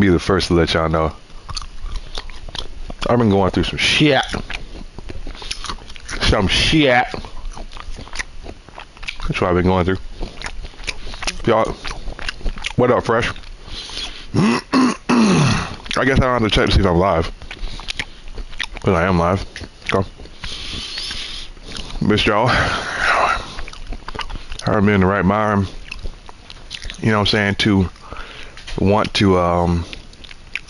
be the first to let y'all know. I've been going through some shit. Some shit. That's what I've been going through. Y'all, what up, Fresh? I guess I don't have to check to see if I'm live. But I am live. Go. Missed y'all. I'm in the right mind. You know what I'm saying? To want to,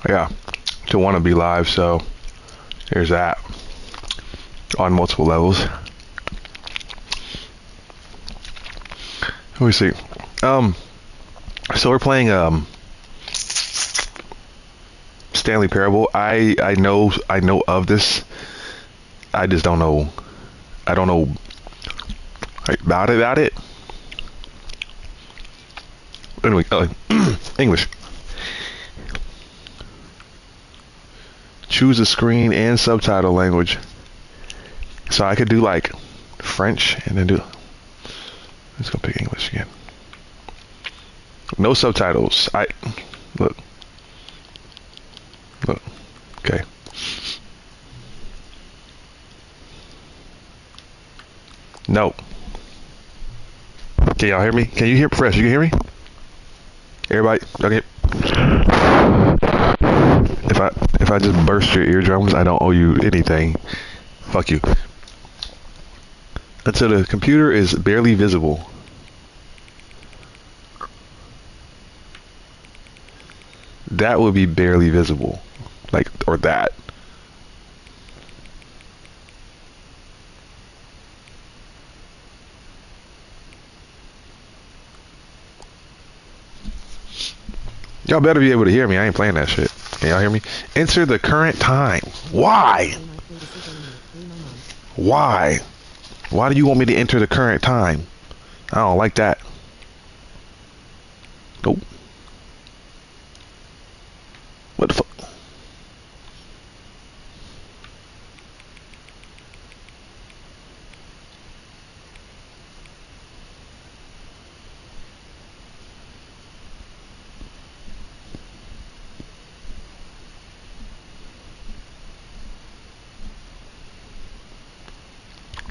to want to be live. So there's that on multiple levels. Let me see. So we're playing Stanley Parable. I know of this. I just don't know. I don't know about it. Anyway, English. Choose a screen and subtitle language. So I could do like French and then do. Let's go pick English again. No subtitles. Look. Okay. No. Can y'all hear me? Can you hear Fresh? You can hear me? Everybody, okay. If I just burst your eardrums, I don't owe you anything. Fuck you. Until the computer is barely visible. That would be barely visible. Like, or that. Y'all better be able to hear me. I ain't playing that shit. Can y'all hear me? Enter the current time. Why? Why? Why do you want me to enter the current time? I don't like that. Nope. What the fuck?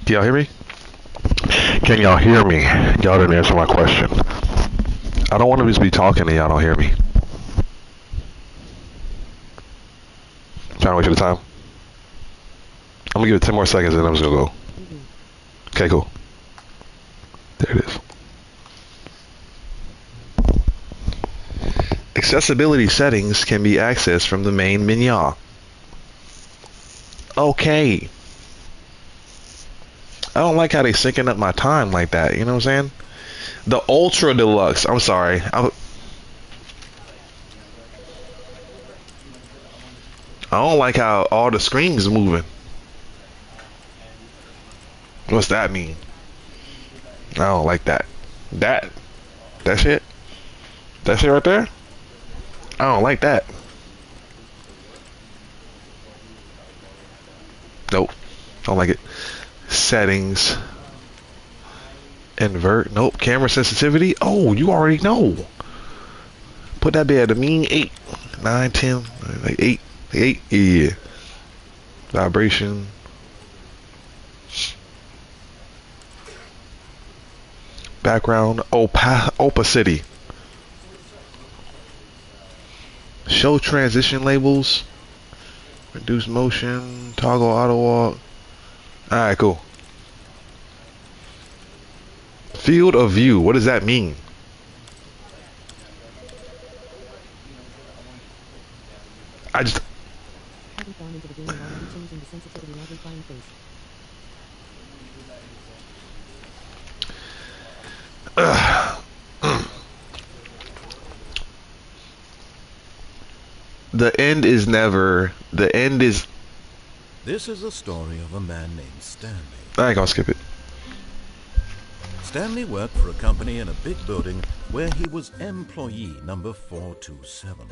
Can y'all hear me? Can y'all hear me? Y'all didn't answer my question. I don't want to just be talking and y'all don't hear me. Trying to wait for the time. I'm gonna give it 10 more seconds and I'm just gonna go. Okay, cool. There it is. Accessibility settings can be accessed from the main menu. Okay. I don't like how they syncing up my time like that. You know what I'm saying? The Ultra Deluxe. I'm sorry. I don't like how all the screens moving. What's that mean? I don't like that. That shit? That shit right there? I don't like that. Nope. Don't like it. Settings. Invert. Nope. Camera sensitivity. Oh, you already know. Put that bit at a mean 8. 9, 10. Like 8. 8. Yeah. Vibration. Background. Opacity. Show transition labels. Reduce motion. Toggle auto walk. Alright, cool. Field of view. What does that mean? I just... The end is never... The end is... This is a story of a man named Stanley. I ain't gonna skip it. Stanley worked for a company in a big building where he was employee number 427.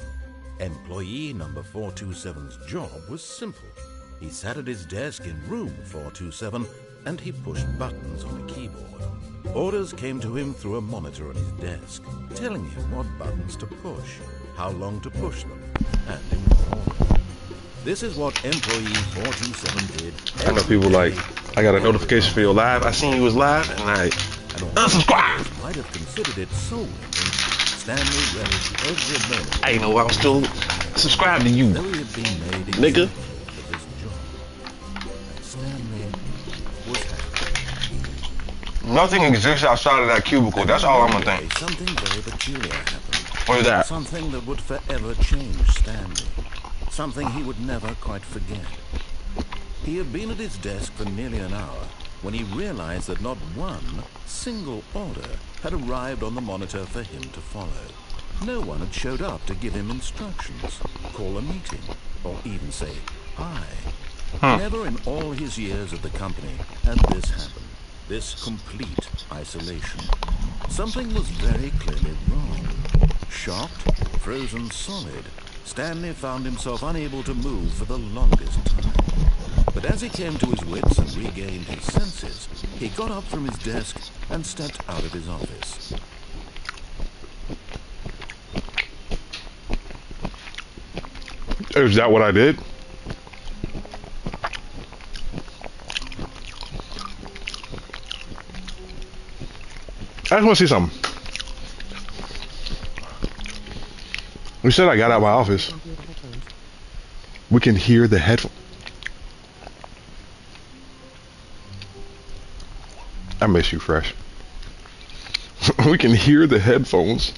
Employee number 427's job was simple. He sat at his desk in room 427 and he pushed buttons on a keyboard. Orders came to him through a monitor on his desk, telling him what buttons to push, how long to push them, and in what order. This is what employee 427 did. I know people like, I got a notification for your live. I seen you was live, and I unsubscribe. Might have considered it soul wrenching. Stanley relished every moment. I know I was still subscribed to you, Though he had been made nigga. for this job, and Stanley was happy. Nothing exists outside of that cubicle. That's all I'm gonna think. Something very peculiar happened. What is that? Something that would forever change Stanley. Something he would never quite forget. He had been at his desk for nearly an hour when he realized that not one single order had arrived on the monitor for him to follow. No one had showed up to give him instructions, call a meeting, or even say hi. Never in all his years at the company had this happened. This complete isolation. Something was very clearly wrong. Shocked, frozen solid, Stanley found himself unable to move for the longest time. But as he came to his wits and regained his senses, he got up from his desk and stepped out of his office. Is that what I did? I just want to see something. We said I got out of my office. We can hear the headphone. I miss you, Fresh. We can hear the headphones.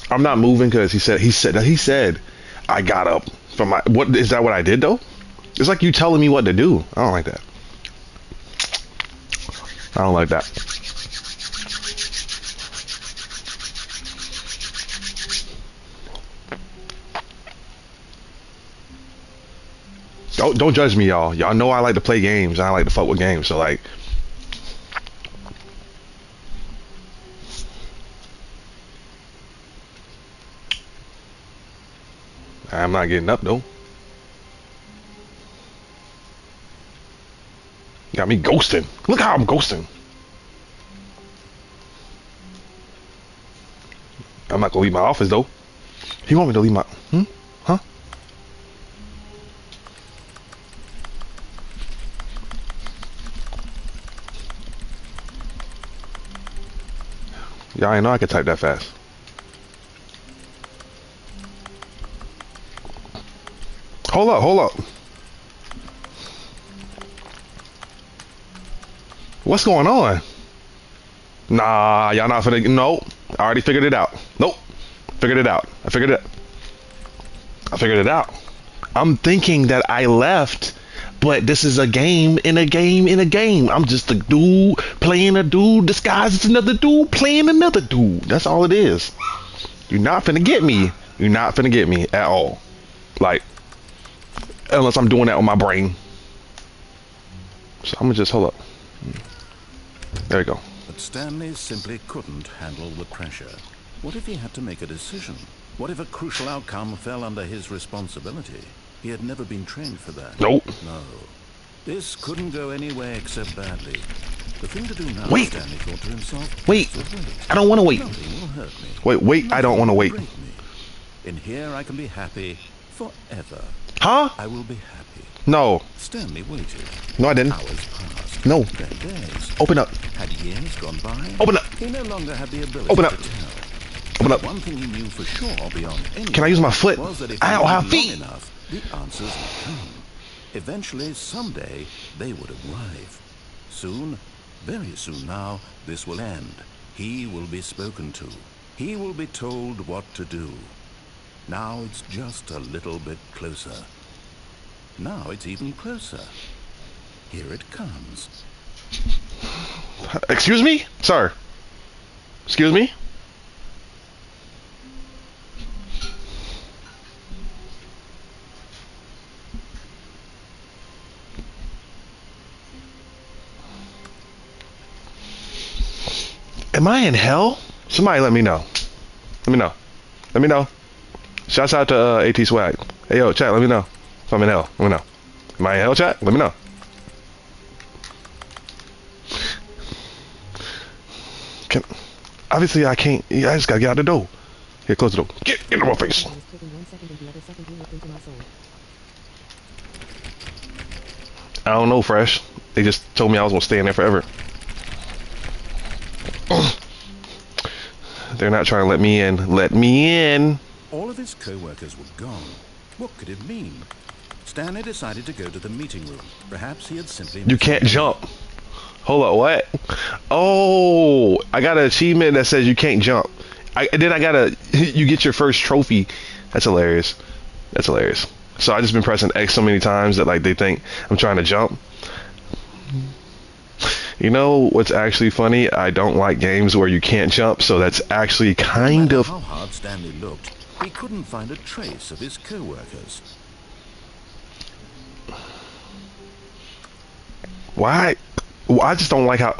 I'm not moving because he said I got up from my, what is that what I did though? It's like you telling me what to do. I don't like that. I don't like that. Don't judge me, y'all. Y'all know I like to play games. I like to fuck with games. So like, I'm not getting up though. Got me ghosting. Look how I'm ghosting. I'm not gonna leave my office though. He want me to leave my Huh? Y'all ain't know I could type that fast. Hold up. What's going on? Nah, y'all not finna, no. I already figured it out. Nope. Figured it out. I figured it out. I'm thinking that I left, but this is a game in a game in a game. I'm just a dude playing a dude disguised as another dude playing another dude. That's all it is. You're not finna get me. You're not finna get me at all. Like, unless I'm doing that on my brain. So I'm gonna just, hold up. There we go. But Stanley simply couldn't handle the pressure. What if he had to make a decision? What if a crucial outcome fell under his responsibility? He had never been trained for that. Nope. No. This couldn't go anywhere except badly. The thing to do now, wait. Stanley thought to himself, wait. I don't want to wait. Nothing will hurt me. Wait. Nothing I don't want to wait. will break me. In here I can be happy forever. Huh? I will be happy. No. Stanley waited. No, I didn't. Hours passed. No. Then days. Open up. Had years gone by? Open up. He no longer had the ability Open up. to tell. Open up. One thing he knew for sure beyond any Can I use my foot? was that if I don't he have waited feet. long enough, the answers would come. Eventually, someday, they would arrive. Soon, very soon now, this will end. He will be spoken to. He will be told what to do. Now it's just a little bit closer. Now it's even closer. Here it comes. Excuse me? Sir. Excuse me? Am I in hell? Somebody let me know. Let me know. Shouts out to AT Swag. Hey yo, chat, let me know if I'm in hell. Let me know. Am I in hell chat? Let me know. Obviously I can't. I just gotta get out the door. Here, close the door. Get into my face. I don't know, Fresh. They just told me I was gonna stay in there forever. They're not trying to let me in. Let me in. All of his co-workers were gone. What could it mean? Stanley decided to go to the meeting room. Perhaps he had simply... You can't jump. Hold up, what? Oh, I got an achievement that says you can't jump. Then I gotta, you get your first trophy. That's hilarious. That's hilarious. So I just been pressing X so many times that like they think I'm trying to jump. You know what's actually funny? I don't like games where you can't jump, so that's actually kind of... How hard Stanley looked, he couldn't find a trace of his co-workers. Why? Well, I just don't like how...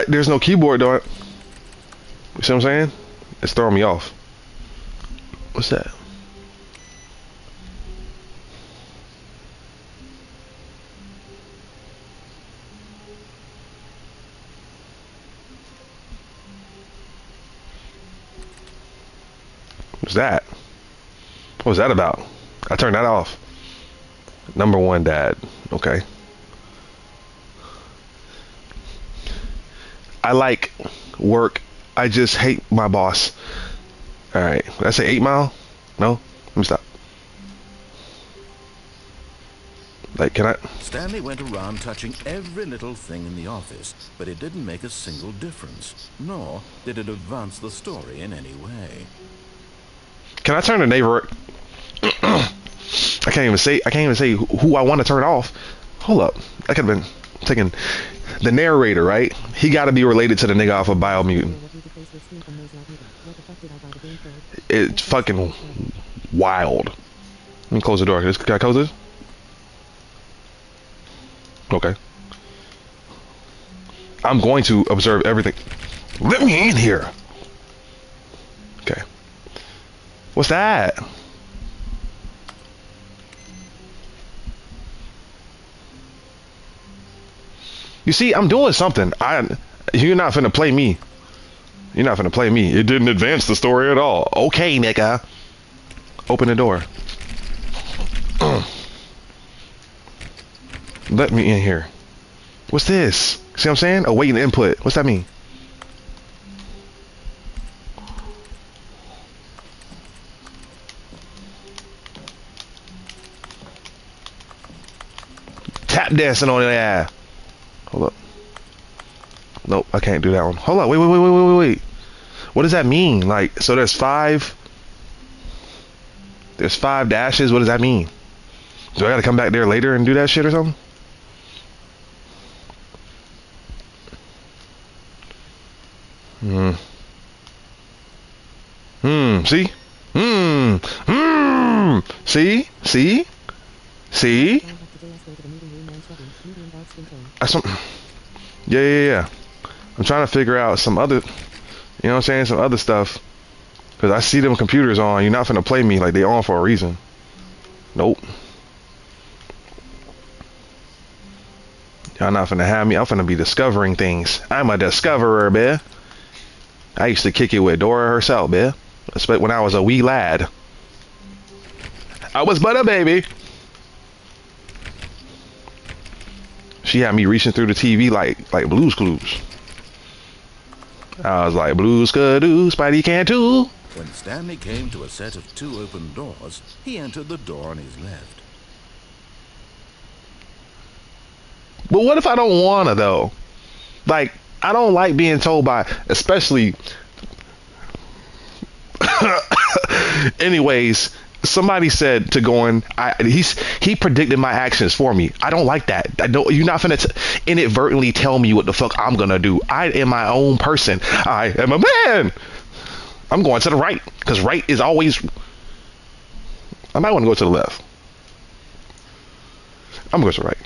there's no keyboard though. You see what I'm saying? It's throwing me off. What's that? What's that? What was that about? I turned that off. Number one dad. Okay. I like work. I just hate my boss. Alright. Did I say 8 Mile? No? Let me stop. Like, can I? Stanley went around touching every little thing in the office, but it didn't make a single difference, nor did it advance the story in any way. Can I turn the neighbor? I can't even say who I want to turn off. Hold up. I could have been taking the narrator, right? He got to be related to the nigga off of Biomutant. It's fucking wild. Let me close the door. Can I close this? Okay. I'm going to observe everything. Let me in here. Okay. What's that? You see, I'm doing something. You're not finna play me. You're not finna play me. It didn't advance the story at all. Okay, nigga. Open the door. Let me in here. What's this? See what I'm saying? Awaiting input. What's that mean? Tap dancing on your ass. Hold up. Nope, I can't do that one. Hold up. Wait. What does that mean? Like, so there's 5. There's 5 dashes. What does that mean? Do I gotta come back there later and do that shit or something? See? See? Yeah. I'm trying to figure out some other, you know what I'm saying? Some other stuff. Because I see them computers on. You're not finna play me like they on for a reason. Nope. Y'all not finna have me. I'm finna be discovering things. I'm a discoverer, man. I used to kick it with Dora herself, man. Especially when I was a wee lad. I was but a baby. She had me reaching through the TV like Blue's Clues. I was like, Blue's Clues, Spidey can too. When Stanley came to a set of 2 open doors, he entered the door on his left. But what if I don't wanna though? Like, I don't like being told by, especially anyways, somebody said to go in. He predicted my actions for me. I don't like that. You're not finna inadvertently tell me what the fuck I'm gonna do. I am my own person. I am a man. I'm going to the right because right is always. I might want to go to the left. I'm going to the right.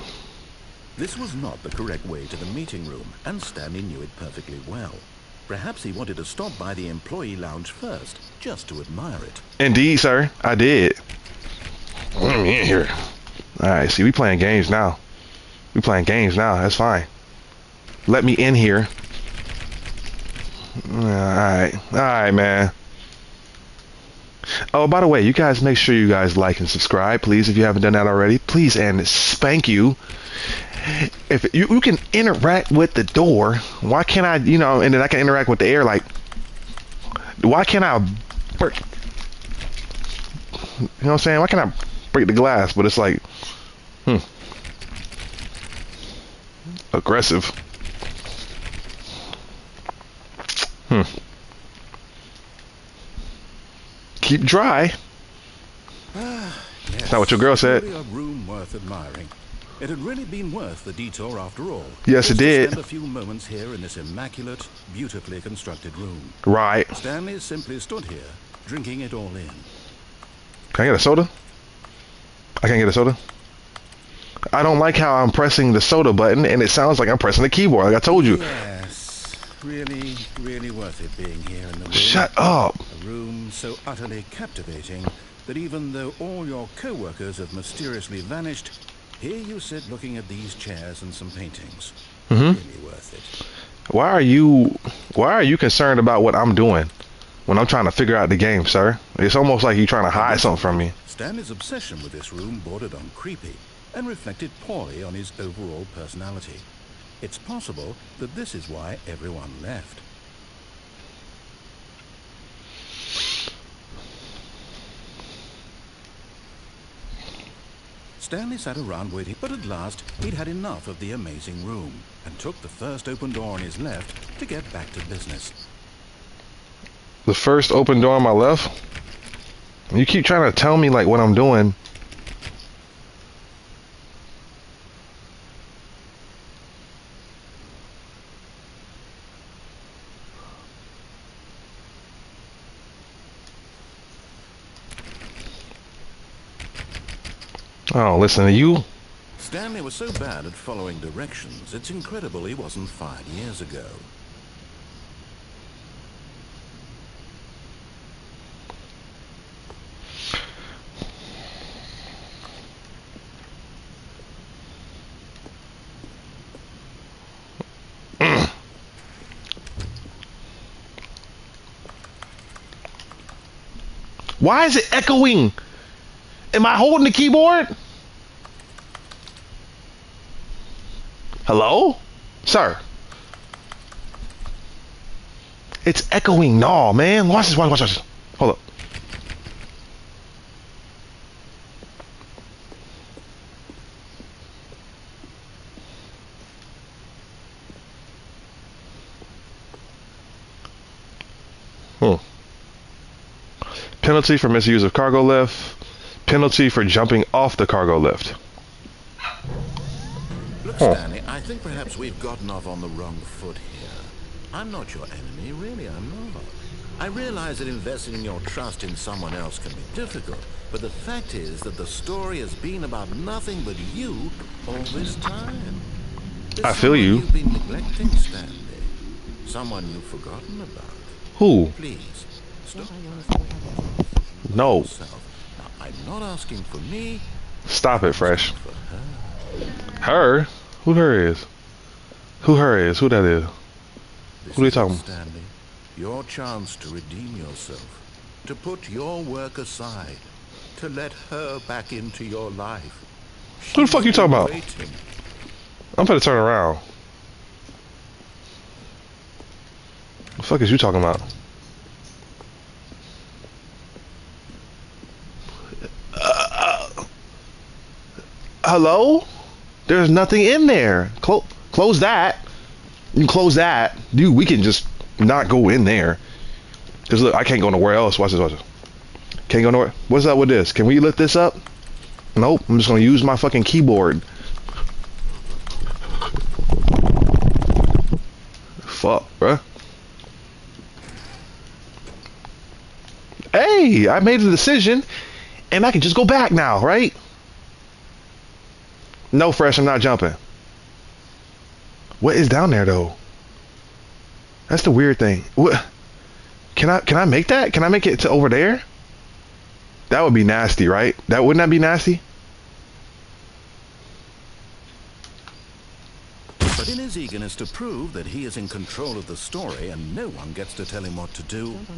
This was not the correct way to the meeting room, and Stanley knew it perfectly well. Perhaps he wanted to stop by the employee lounge first, just to admire it. Indeed, sir. I did. Let me in here. Alright, see, we playing games now. We playing games now. That's fine. Let me in here. Alright. Alright, man. Oh, by the way, you guys make sure you guys like and subscribe, please, if you haven't done that already. Please and spank you. If you can interact with the door, why can't I, you know, and then I can interact with the air, like, why can't I break, you know what I'm saying? Why can't I break the glass? But it's like, aggressive. Keep dry. Yes, that's not what your girl said. Really a room worth admiring. It had really been worth the detour after all. Yes, it did. Spend a few moments here in this immaculate, beautifully constructed room. Right. Stanley simply stood here, drinking it all in. Can I get a soda? I can't get a soda. I don't like how I'm pressing the soda button and it sounds like I'm pressing the keyboard, like I told you. Yes, really, really worth it being here in the room. Shut up. A room so utterly captivating that even though all your co-workers have mysteriously vanished, here you sit looking at these chairs and some paintings. Really worth it. Why are you concerned about what I'm doing when I'm trying to figure out the game, sir? It's almost like you're trying to hide something from me. Stanley's obsession with this room bordered on creepy and reflected poorly on his overall personality. It's possible that this is why everyone left. Stanley sat around waiting, but at last he'd had enough of the amazing room and took the first open door on his left to get back to business. The first open door on my left? You keep trying to tell me like what I'm doing. Oh, listen to you. Stanley was so bad at following directions, it's incredible he wasn't fired years ago. Why is it echoing? Am I holding the keyboard? Hello? Sir? It's echoing. No, man. Watch this. Watch this. Hold up. Penalty for misuse of cargo lift. Penalty for jumping off the cargo lift. Look, Stanley, I think perhaps we've gotten off on the wrong foot here. I'm not your enemy, really, I'm not. I realize that investing in your trust in someone else can be difficult, but the fact is that the story has been about nothing but you all this time. I feel you. You've been neglecting, Stanley. Someone you've forgotten about. Who? Please, stop. No. Now, I'm not asking for me. Stop it, Fresh. For her. Her? Who her is? Who her is? Who that is? Who are you talking about? Stanley, your chance to redeem yourself, to put your work aside, to let her back into your life. Who the fuck you talking about? Waiting. I'm gonna turn around. What the fuck is you talking about? Hello? There's nothing in there. Close that. You can close that. Dude, we can just not go in there. Because look, I can't go nowhere else. Watch this, watch this. Can't go nowhere. What's up with this? Can we lift this up? Nope. I'm just going to use my fucking keyboard. Fuck, bruh. Hey, I made a decision. And I can just go back now, right? No, Fresh, I'm not jumping. What is down there, though? That's the weird thing. What? Can I make that? Can I make it to over there? That would be nasty, right? That wouldn't that be nasty? But in his eagerness to prove that he is in control of the story and no one gets to tell him what to do, he leapt from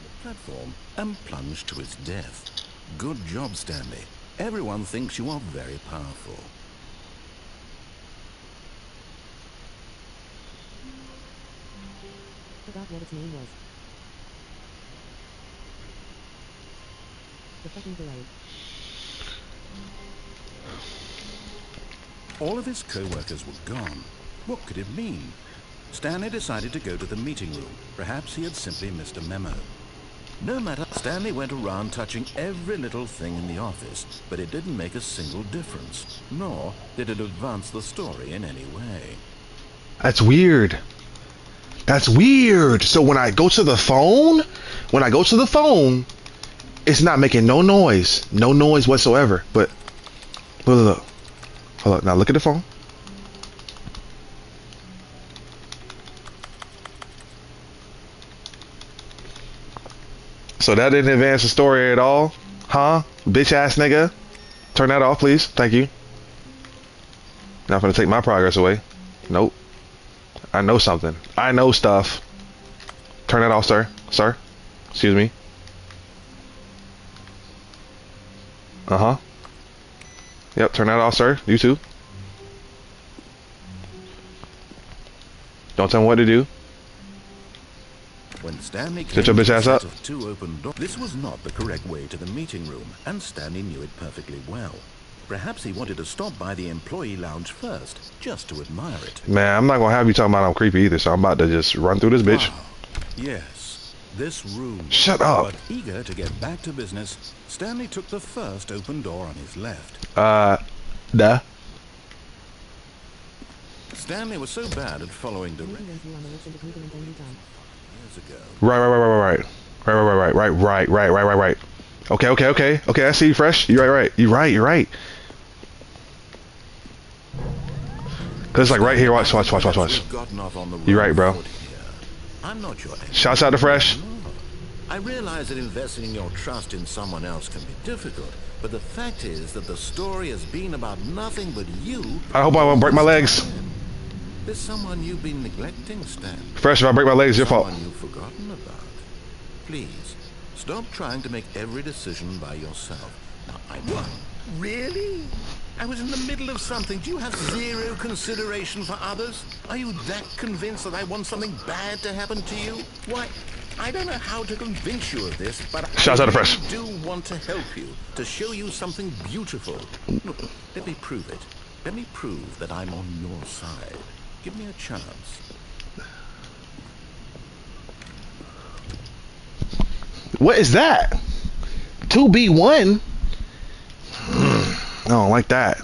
the platform and plunged to his death. Good job, Stanley. Everyone thinks you are very powerful. Forgot what its name was. The fucking delay. All of his co-workers were gone. What could it mean? Stanley decided to go to the meeting room. Perhaps he had simply missed a memo. No matter, Stanley went around touching every little thing in the office, but it didn't make a single difference, nor did it advance the story in any way. That's weird. That's weird. So when I go to the phone, it's not making no noise whatsoever. But look. Hold up. Now look at the phone. So that didn't advance the story at all, huh? Bitch ass nigga. Turn that off, please. Thank you. Not gonna take my progress away. Nope. I know something. I know stuff. Turn that off, sir. Sir. Excuse me. Uh-huh. Yep, turn that off, sir. You too. Don't tell me what to do. When Stanley came Sit your bitch to the ass set up. of two open doors, this was not the correct way to the meeting room, and Stanley knew it perfectly well. Perhaps he wanted to stop by the employee lounge first, just to admire it. Man, I'm not gonna have you talking about I'm creepy either, so I'm about to just run through this bitch. Wow. Yes, this room. Shut up. But eager to get back to business, Stanley took the first open door on his left. Duh. Stanley was so bad at following directions years ago. Right. Okay, I see you fresh. You're right. You're right. Cause it's like right here, watch. You're right, bro. I'm not your enemy. Shouts out to Fresh. I realize that investing your trust in someone else can be difficult, but the fact is that the story has been about nothing but you. I hope I won't break my legs. There's someone you've been neglecting, Stan. Fresh, if I break my legs, your fault. Someone you've forgotten about. Please, stop trying to make every decision by yourself. Now, What? Really? I was in the middle of something. Do you have zero consideration for others? Are you that convinced that I want something bad to happen to you? Why, I don't know how to convince you of this, but Shouts out to I Fresh. do want to help you, to show you something beautiful. Look, let me prove it. Let me prove that I'm on your side. Give me a chance. What is that? 2B1? I don't like that.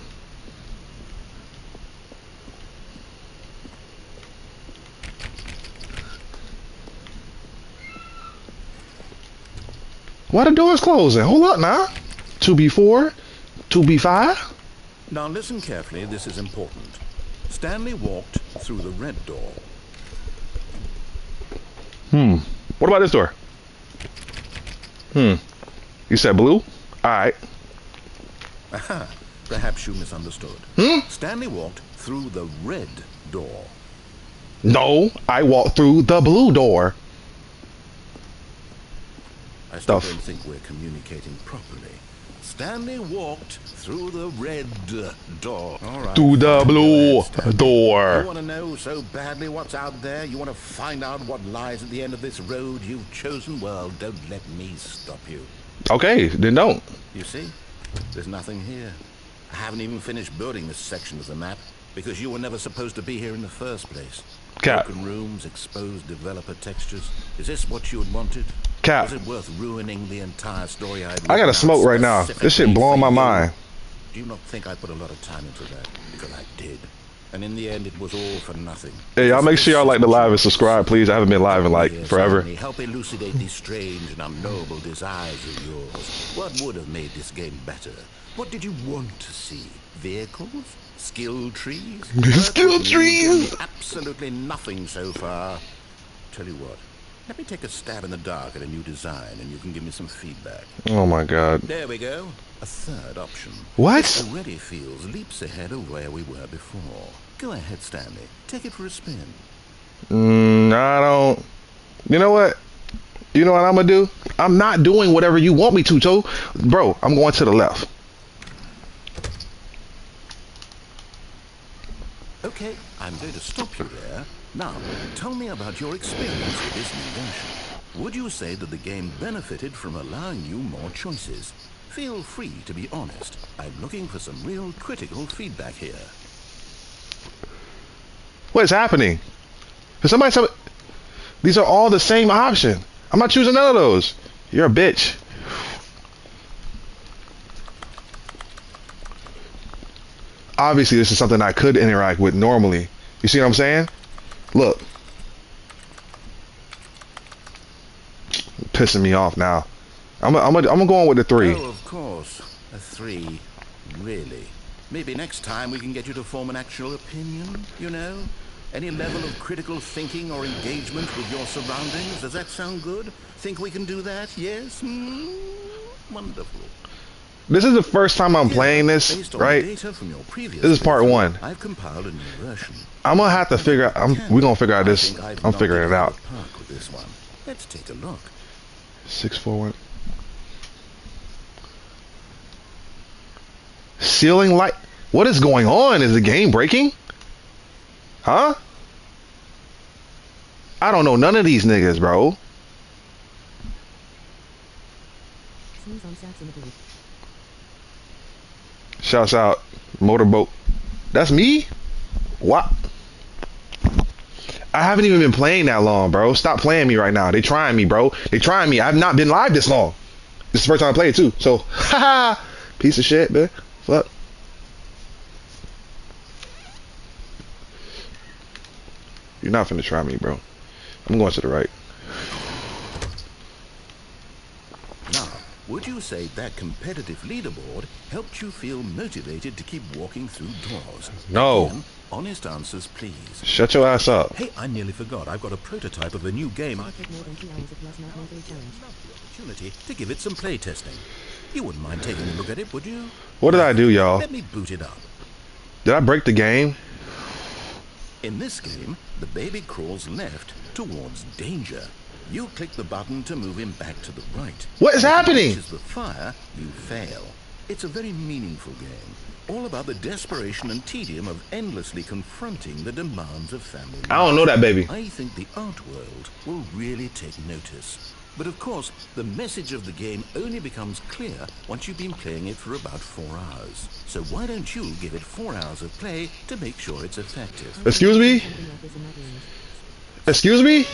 Why the door's closing? Hold up now. 2B4? 2B5? Now listen carefully, this is important. Stanley walked through the red door. What about this door? You said blue? Alright. Aha, perhaps you misunderstood. Stanley walked through the red door. No, I walked through the blue door. I still Stuff. don't think we're communicating properly. Stanley walked through the red door. All right. Through the fine, blue go ahead, Stanley. You door. want to know so badly what's out there? You want to find out what lies at the end of this road you've chosen? Well, don't let me stop you. Okay, then don't. You see? There's nothing here. I haven't even finished building this section of the map because you were never supposed to be here in the first place. Cap. Broken rooms, exposed developer textures. Is this what you had wanted? Cap. Was it worth ruining the entire story I'd I gotta written smoke out right now. This shit specifically blowing for my you? mind. Do you not think I put a lot of time into that? Because I did. And in the end, it was all for nothing. Hey, y'all make sure y'all like the live and subscribe, please. I haven't been live in like forever. Help elucidate these strange and unknowable desires of yours. What would have made this game better? What did you want to see? Vehicles? Skill trees? Skill trees! Absolutely nothing so far. Tell you what, let me take a stab in the dark at a new design and you can give me some feedback. Oh my god. There we go. A third option. What? This already feels leaps ahead of where we were before. Go ahead, Stanley. Take it for a spin. I don't. You know what? You know what I'm gonna do? I'm not doing whatever you want me to, Joe. Bro, I'm going to the left. Okay, I'm going to stop you there. Now, tell me about your experience with this new version. Would you say that the game benefited from allowing you more choices? Feel free to be honest. I'm looking for some real critical feedback here. What is happening? Can somebody tell me? These are all the same option. I'm not choosing none of those. You're a bitch. Obviously, this is something I could interact with normally. You see what I'm saying? Look. Pissing me off now. I'm going with the 3. Oh, of course. A 3. Really? Maybe next time we can get you to form an actual opinion, you know? Any level of critical thinking or engagement with your surroundings? Does that sound good? Think we can do that? Yes? Wonderful. This is the first time I'm playing this, right? This is part 1. I've compiled a new version. I'm gonna have to figure out. We're gonna figure out this. I'm figuring it out. With this one. Let's take a look. 641. Ceiling light. What is going on? Is the game breaking? Huh? I don't know none of these niggas, bro. Shouts out Motorboat. That's me? What? I haven't even been playing that long, bro. Stop playing me right now. They trying me, bro. They trying me. I've not been live this long. This is the first time I played too. So, haha. Piece of shit, man. Fuck. You're not finna try me, bro. I'm going to the right. Now, would you say that competitive leaderboard helped you feel motivated to keep walking through doors? No. Again, honest answers, please. Shut your ass up. Hey, I nearly forgot. I've got a prototype of a new game. I take more than 2 hours of opportunity to give it some play testing. You wouldn't mind taking a look at it, would you? What did I do, y'all? Let me boot it up. Did I break the game? In this game, the baby crawls left towards danger. You click the button to move him back to the right. What is happening? If he reaches the fire, you fail. It's a very meaningful game, all about the desperation and tedium of endlessly confronting the demands of family life. I don't know that, baby. I think the art world will really take notice. But of course, the message of the game only becomes clear once you've been playing it for about 4 hours. So why don't you give it 4 hours of play to make sure it's effective? Excuse me? Excuse me?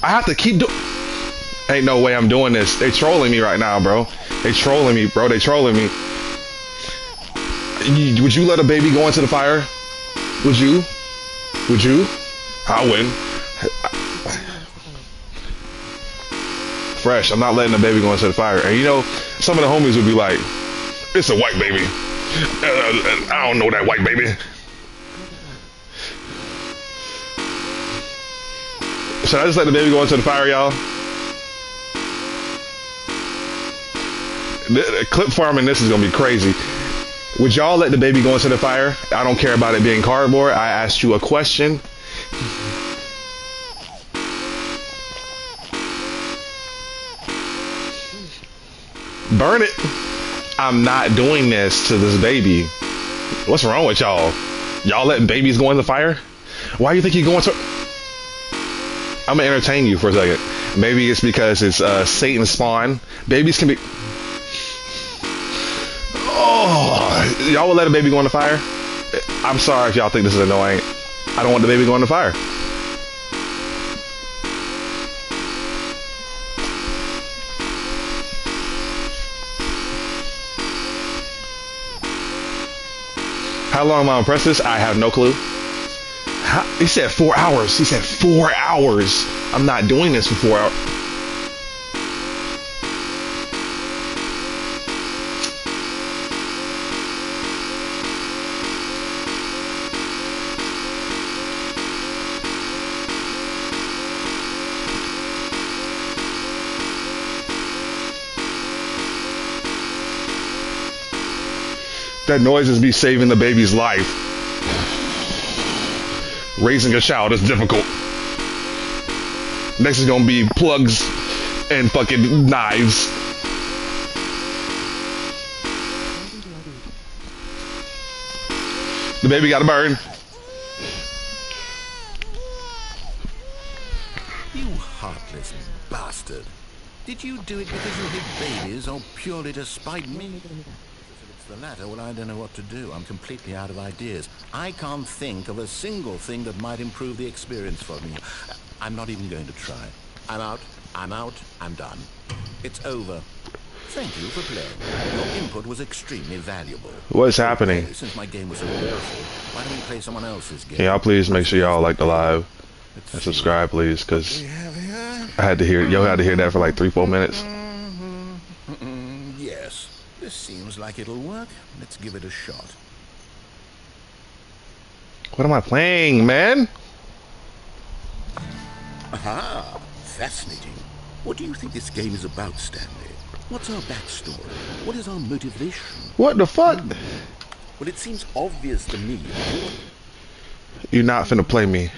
I have to keep doing. Ain't no way I'm doing this. They trolling me right now, bro. They trolling me, bro. They trolling me. Would you let a baby go into the fire? Would you? Would you? I wouldn't. Fresh. I'm not letting a baby go into the fire. And you know, some of the homies would be like, "It's a white baby. I don't know that white baby." Should I just let the baby go into the fire, y'all? Clip farming this is gonna be crazy. Would y'all let the baby go into the fire? I don't care about it being cardboard. I asked you a question. Burn it. I'm not doing this to this baby. What's wrong with y'all? Y'all letting babies go in the fire? Why do you think you're going to... I'm gonna entertain you for a second. Maybe it's because it's Satan's spawn. Babies can be... Oh, y'all would let a baby go in the fire? I'm sorry if y'all think this is annoying. I don't want the baby going in the fire. How long am I on press this? I have no clue. He said 4 hours. He said 4 hours. I'm not doing this for 4 hours. That noise is me saving the baby's life. Raising a child is difficult. Next is gonna be plugs and fucking knives. The baby got a burn. You heartless bastard. Did you do it because you hate babies or purely to spite me? The latter, well, I don't know what to do. I'm completely out of ideas. I can't think of a single thing that might improve the experience for me. I'm not even going to try. I'm out, I'm done. It's over. Thank you for playing. Your input was extremely valuable. What's happening? Okay, since my game was so awful, why don't we play someone else's game? Can y'all please make sure y'all like the live and subscribe, please, because I had to hear, y'all had to hear that for like 3-4 minutes. Yes. This seems like it'll work. Let's give it a shot. What am I playing, man? Aha! Fascinating. What do you think this game is about, Stanley? What's our backstory? What is our motivation? What the fuck? Well, it seems obvious to me. You're not finna play me.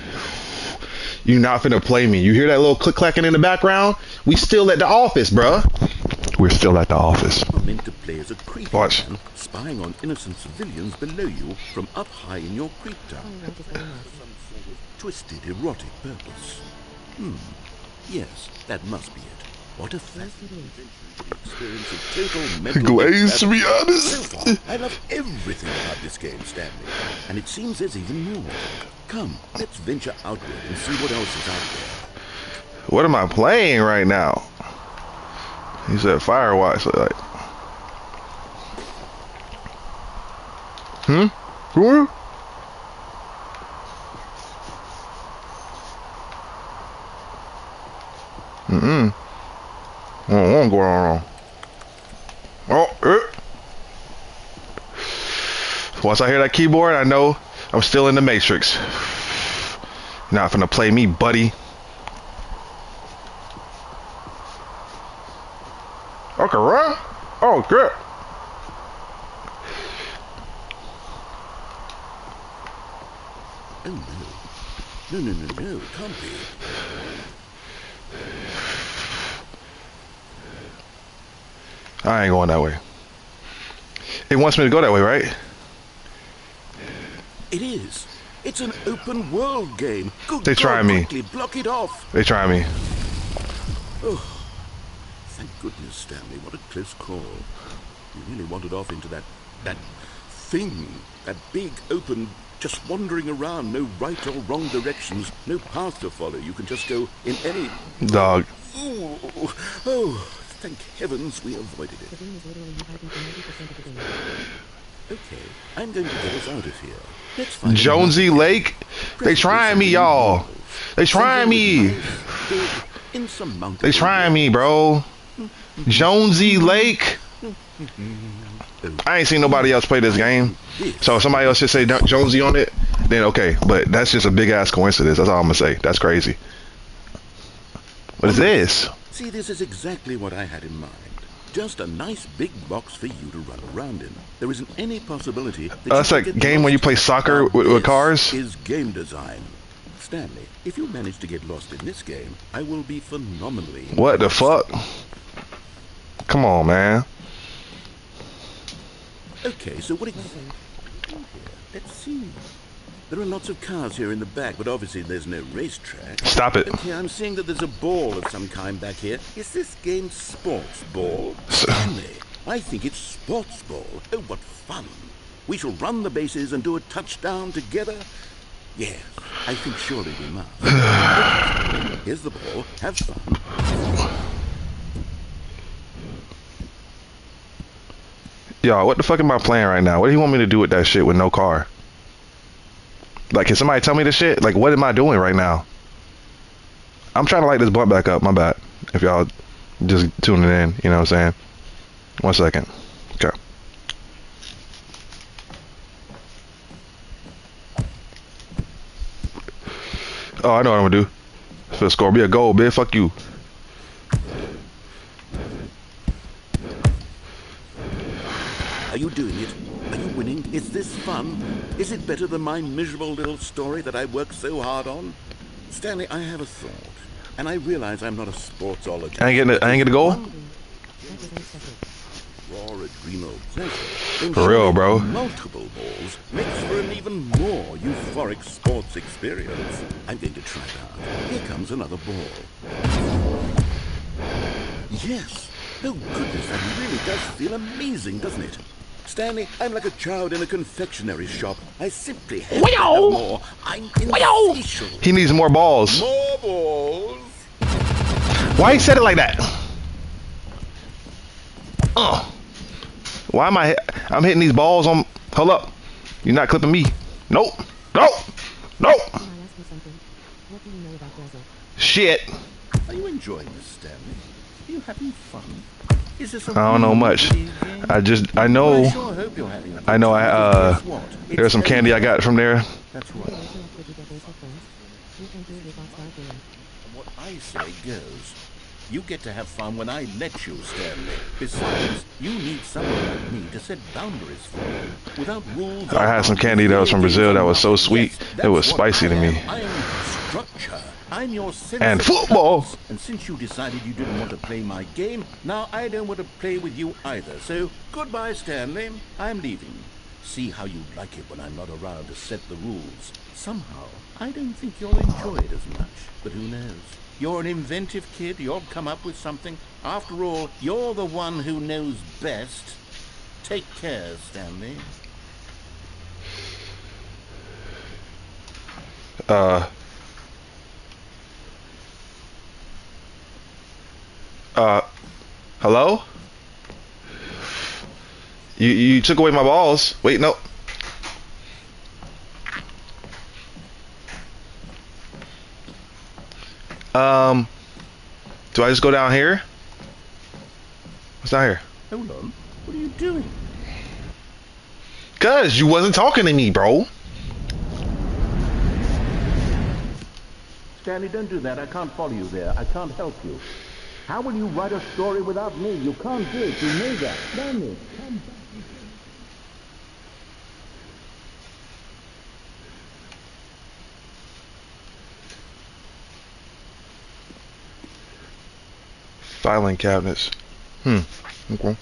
You're not finna play me. You hear that little click-clacking in the background? We still at the office, bruh. We're still at the office. You're meant to play as a creepy Watch. man, spying on innocent civilians below you from up high in your creep tower. For some sort of twisted, erotic purpose. Yes, that must be it. What a fascinating experience of total mental Glaze, to be So honest. far, I love everything about this game, Stanley. And it seems there's even more. Come, let's venture outward and see what else is out there. What am I playing right now? He said Firewatch, so like. Who? I don't want to go wrong. Oh, Once I hear that keyboard, I know I'm still in the Matrix. You're not finna play me, buddy. Okay, run. Oh, good. Oh, no. No, it can't be. I ain't going that way. It wants me to go that way, right? It is. It's an open world game. Good They try God, me. quickly block it off. They try me. Oh, thank goodness, Stanley. What a close call. You really wandered off into that thing. That big, open, just wandering around. No right or wrong directions. No path to follow. You can just go in any... Dog. Oh, thank heavens we avoided it. Okay, I'm going to get us out of here. Let's find Jonesy Lake? They trying me, y'all. They trying me. They trying me, bro. Jonesy Lake? I ain't seen nobody else play this game. So if somebody else should say Jonesy on it, then okay. But that's just a big ass coincidence. That's all I'm gonna say. That's crazy. What is this? See, this is exactly what I had in mind. Just a nice big box for you to run around in. There isn't any possibility that That's a game when you play soccer with cars? This is game design. Stanley, if you manage to get lost in this game, I will be phenomenally impressed. What the fuck? Come on, man. Okay, so what exactly here? Let's see. There are lots of cars here in the back, but obviously there's no racetrack. Stop it. Okay, I'm seeing that there's a ball of some kind back here. Is this game sports ball? Stanley, I think it's sports ball. Oh, what fun. We shall run the bases and do a touchdown together. Yes, I think surely we must. Here's the ball. Have fun. Y'all, what the fuck am I playing right now? What do you want me to do with that shit with no car? Like, can somebody tell me this shit? Like, what am I doing right now? I'm trying to light this blunt back up. My bad. If y'all just tuning in, you know what I'm saying? 1 second. Okay. Oh, I know what I'm gonna do. For the score, be a goal, bitch. Fuck you. Are you doing it? Are you winning? Is this fun? Is it better than my miserable little story that I worked so hard on? Stanley, I have a thought, and I realize I'm not a sportsologist. I ain't getting a goal. Raw adrenal pleasure, For real, enjoying bro. multiple balls makes for an even more euphoric sports experience. I'm going to try it out. Here comes another ball. Yes. Oh, goodness, that really does feel amazing, doesn't it? Stanley, I'm like a child in a confectionery shop. I simply have to have more. I'm insatiable. He needs more balls. More balls? Why he said it like that? Why am I'm hitting these balls on... Hold up. You're not clipping me. Nope. Nope. Nope. Shit. Are you enjoying this, Stanley? Are you having fun? Is this a I don't know much. I know. I sure hope you're having a good I know. time, because guess what? There's some candy I got from there. That's right. And what I say goes. You get to have fun when I let you, Stanley. Besides, you need someone like me to set boundaries for you. Without rules. I had some candy that was from Brazil that was so sweet. It was spicy to me. I'm structure. I'm your sense And of football. purpose. And since you decided you didn't want to play my game, now I don't want to play with you either. So, goodbye, Stanley. I'm leaving. See how you like it when I'm not around to set the rules. Somehow, I don't think you'll enjoy it as much. But who knows? You're an inventive kid. You'll come up with something. After all, you're the one who knows best. Take care, Stanley. Hello? You took away my balls. Wait, no. Do I just go down here? What's down here? Hold on. What are you doing? Cause you wasn't talking to me, bro. Stanley, don't do that. I can't follow you there. I can't help you. How will you write a story without me? You can't do it. You know that. Stanley, come back. Filing cabinets. Okay.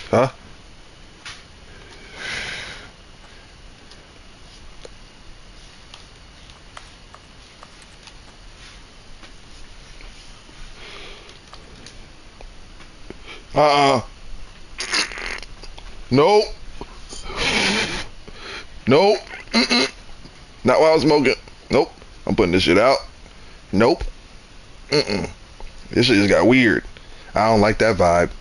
Huh? Nope. Nope. Not while I was smoking. Nope. I'm putting this shit out. Nope. This shit just got weird. I don't like that vibe.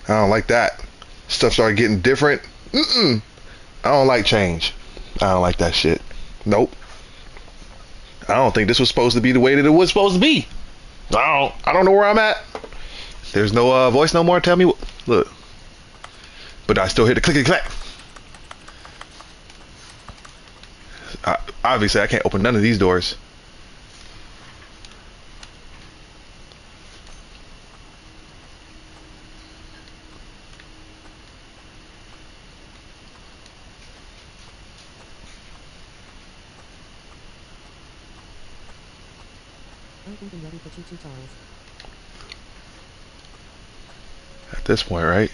I don't like that. Stuff started getting different. I don't like change. I don't like that shit. Nope. I don't think this was supposed to be the way that it was supposed to be. I don't know where I'm at. There's no voice no more. Tell me what. Look. But I still hear the clickety clack. Obviously, I can't open none of these doors. Ready for Choo Choo Charles. At this point, right?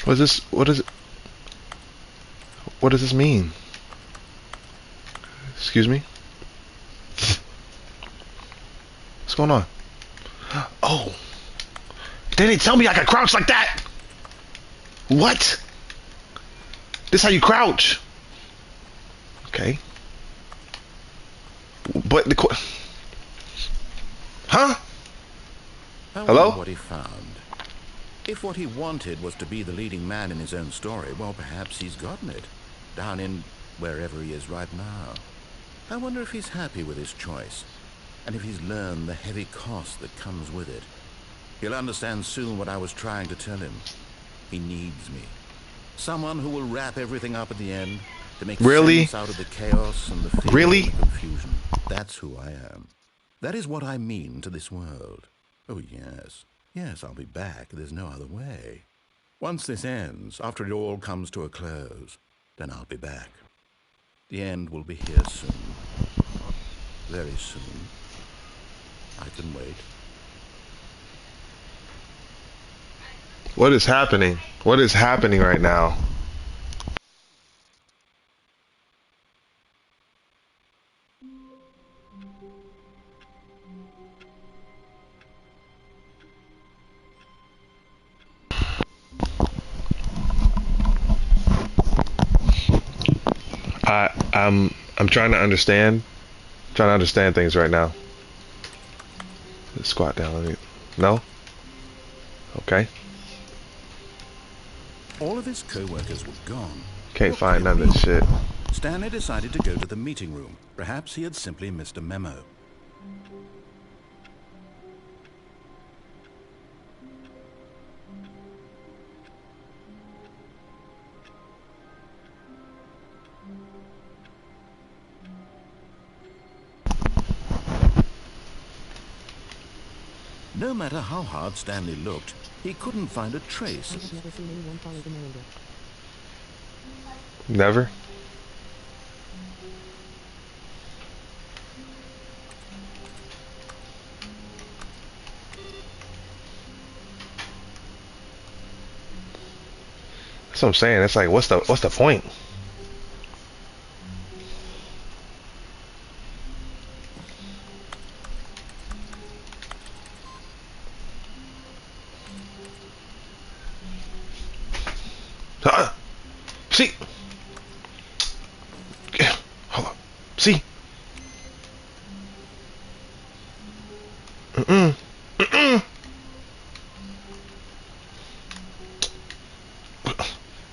What is this? What is it? What does this mean? Excuse me? What's going on? Oh! They didn't tell me I could crouch like that! What? This how you crouch? Okay. But the huh? I Hello? wonder what he found. If what he wanted was to be the leading man in his own story, well, perhaps he's gotten it. Down in wherever he is right now. I wonder if he's happy with his choice, and if he's learned the heavy cost that comes with it. He'll understand soon what I was trying to tell him. He needs me. Someone who will wrap everything up at the end, to make sense out of the chaos and the fear and the confusion. That's who I am. That is what I mean to this world. Oh, yes. Yes, I'll be back. There's no other way. Once this ends, after it all comes to a close, then I'll be back. The end will be here soon. Very soon. I can wait. What is happening? What is happening right now? I'm trying to understand. Trying to understand things right now. Let's squat down. No? Okay. All of his co-workers were gone. Can't find none of this shit. Stanley decided to go to the meeting room. Perhaps he had simply missed a memo. No matter how hard Stanley looked, he couldn't find a trace. I have never seen anyone follow the Miranda. Never? That's what I'm saying. It's like, what's the point? See? Hold on. See?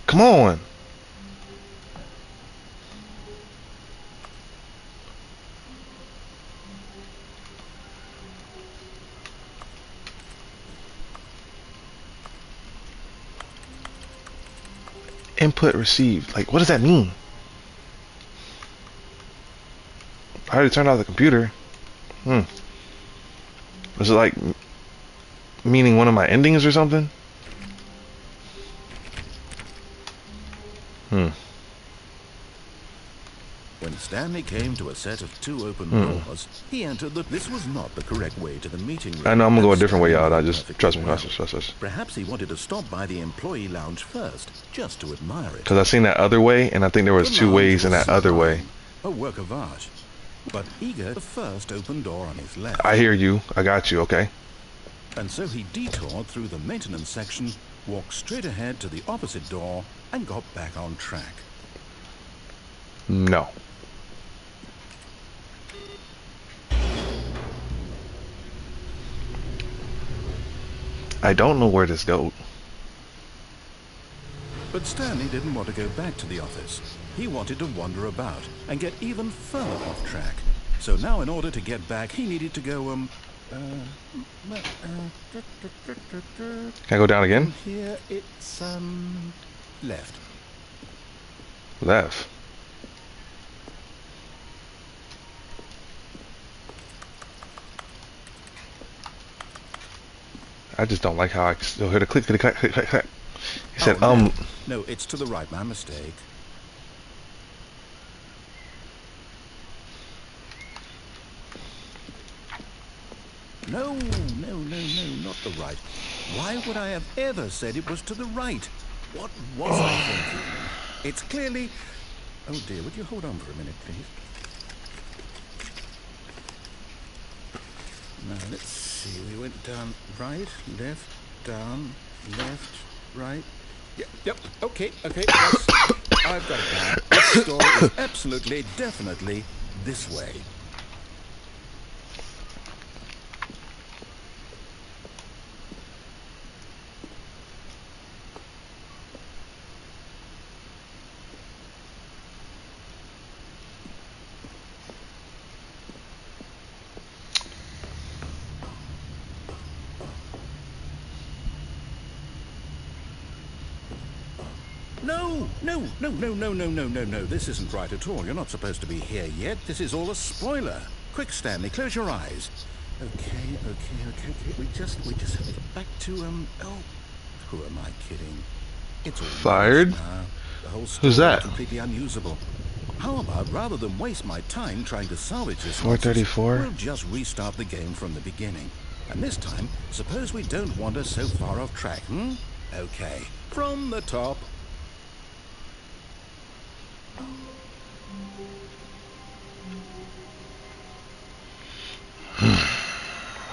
Come on. Input received. Like, what does that mean? I already turned off the computer. Was it like meaning one of my endings or something? When Stanley came to a set of two open doors, he entered that this was not the correct way to the meeting room. I know, I'm gonna go a different way, y'all. I just trust me. Perhaps he wanted to stop by the employee lounge first, just to admire it. Because I seen that other way, and I think there was two ways in that other way. A work of art. But eager the first open door on his left. I hear you. I got you. Okay. And so he detoured through the maintenance section, walked straight ahead to the opposite door, and got back on track. No. I don't know where this goes. But Stanley didn't want to go back to the office. He wanted to wander about and get even further off track. So now in order to get back, he needed to go, Can I go down again? Here it's, left. Left. I just don't like how I still hear the click. He said, No, it's to the right, my mistake. No, not the right. Why would I have ever said it was to the right? What was I thinking? It's clearly... Oh dear, would you hold on for a minute, please? Now, let's see. We went down right, left, down, left, right. Yep, okay, yes. I've got it now. This story is absolutely, definitely this way. No. This isn't right at all. You're not supposed to be here yet. This is all a spoiler. Quick, Stanley, close your eyes. Okay. We just have to get back to, oh, who am I kidding? It's all Fired? now. The whole story Who's that? is completely unusable. How about, rather than waste my time trying to salvage this 434? nonsense, we'll just restart the game from the beginning. And this time, suppose we don't wander so far off track, Okay, from the top.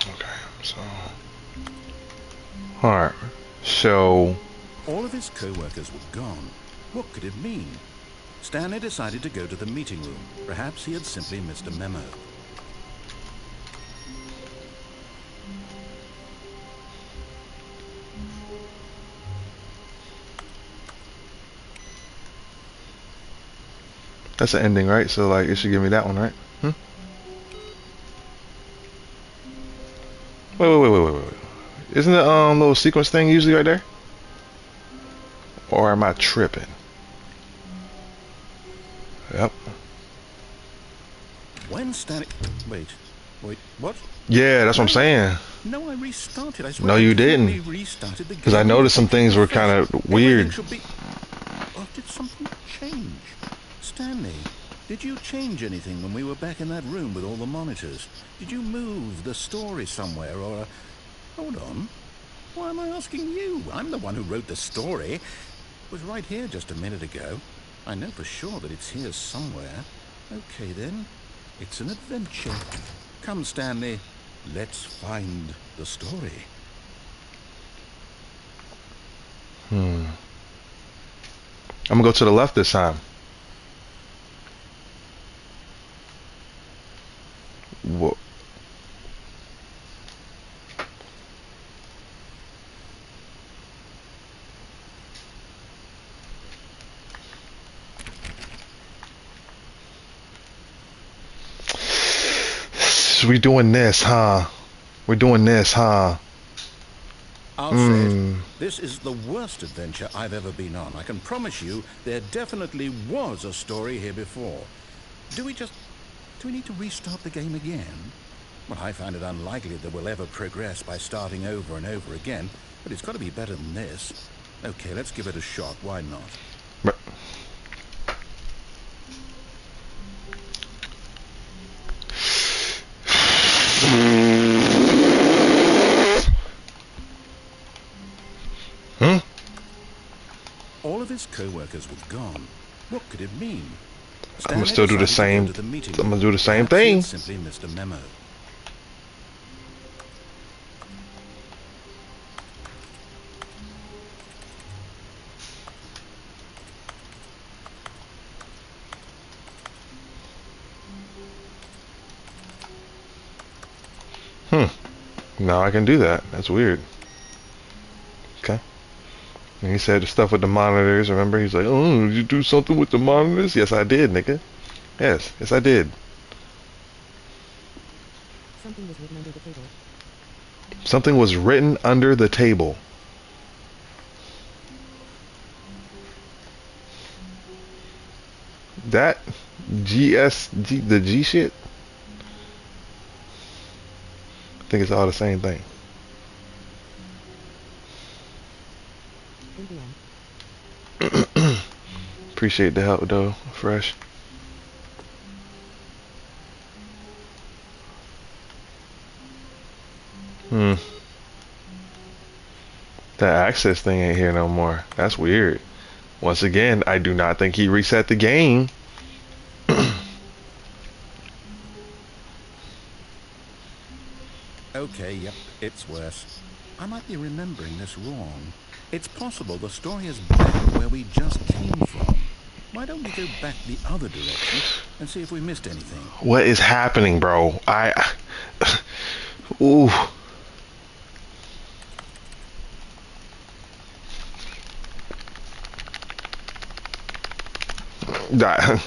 Okay, so... Alright, so... All of his co-workers were gone. What could it mean? Stanley decided to go to the meeting room. Perhaps he had simply missed a memo. That's the ending, right? So, like, it should give me that one, right? Wait. Isn't the little sequence thing usually right there? Or am I tripping? Yep. When Stanley... Wait, what? Yeah, that's what I'm saying. No, I restarted. I swear No, you didn't. Restarted the game. Because I noticed some things were kind of weird. Should be... Oh, did something change? Stanley, did you change anything when we were back in that room with all the monitors? Did you move the story somewhere or... Hold on. Why am I asking you? I'm the one who wrote the story. It was right here just a minute ago. I know for sure that it's here somewhere. Okay, then. It's an adventure. Come, Stanley. Let's find the story. I'm gonna go to the left this time. Whoa. We doing this, huh? We're doing this, huh? I'll say it. This is the worst adventure I've ever been on. I can promise you there definitely was a story here before. Do we need to restart the game again? Well, I find it unlikely that we'll ever progress by starting over and over again, but it's got to be better than this. Okay, let's give it a shot. Why not? But All of his co-workers were gone. What could it mean? I'm gonna still do the same. I'm gonna do the same Perhaps he thing. had simply missed a memo. Now I can do that. That's weird. Okay. And he said the stuff with the monitors. Remember, he's like, "Oh, did you do something with the monitors?" Yes, I did, nigga. Yes, I did. Something was written under the table. Something was written under the table. That GSG, the G shit. I think it's all the same thing. Appreciate the help though, Fresh. That access thing ain't here no more. That's weird. Once again, I do not think he reset the game. Okay, yep, it's worse. I might be remembering this wrong. It's possible the story is back where we just came from. Why don't we go back the other direction and see if we missed anything? What is happening, bro? Ooh. That.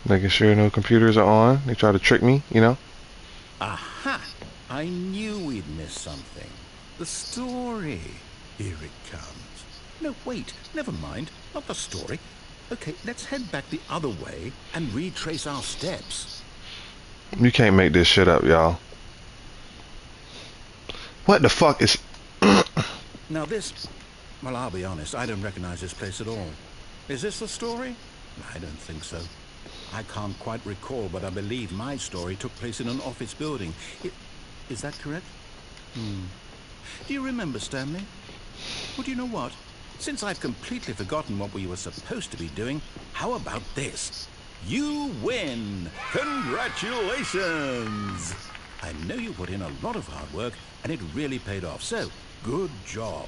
Making sure no computers are on. They try to trick me, you know? Aha! I knew we'd missed something. The story. Here it comes. No, wait, never mind. Not the story. Okay, let's head back the other way and retrace our steps. You can't make this shit up, y'all. What the fuck is... Now this... Well, I'll be honest, I don't recognize this place at all. Is this the story? I don't think so. I can't quite recall, but I believe my story took place in an office building. Is that correct? Do you remember, Stanley? Well, do you know what? Since I've completely forgotten what we were supposed to be doing, how about this? You win! Congratulations! I know you put in a lot of hard work, and it really paid off, so good job.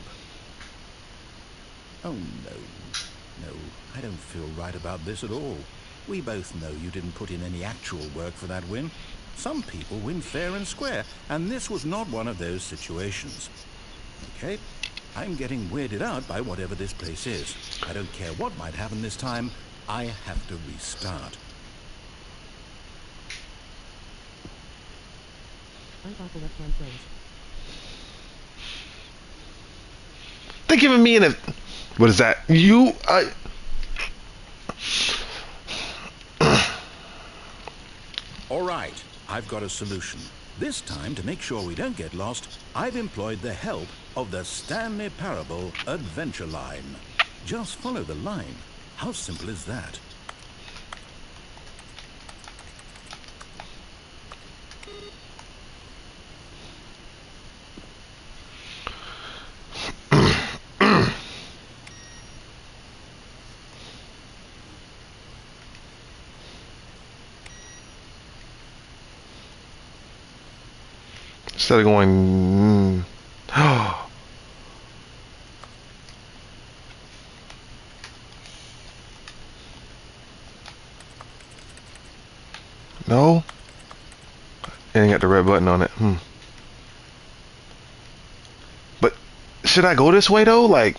Oh, no. No, I don't feel right about this at all. We both know you didn't put in any actual work for that win. Some people win fair and square, and this was not one of those situations. Okay, I'm getting weirded out by whatever this place is. I don't care what might happen this time. I have to restart. Unlock the webcam froze. They're giving me an... What is that? All right, I've got a solution. This time, to make sure we don't get lost, I've employed the help of the Stanley Parable Adventure Line. Just follow the line. How simple is that? Instead of going... No? It ain't got the red button on it. But should I go this way though? Like...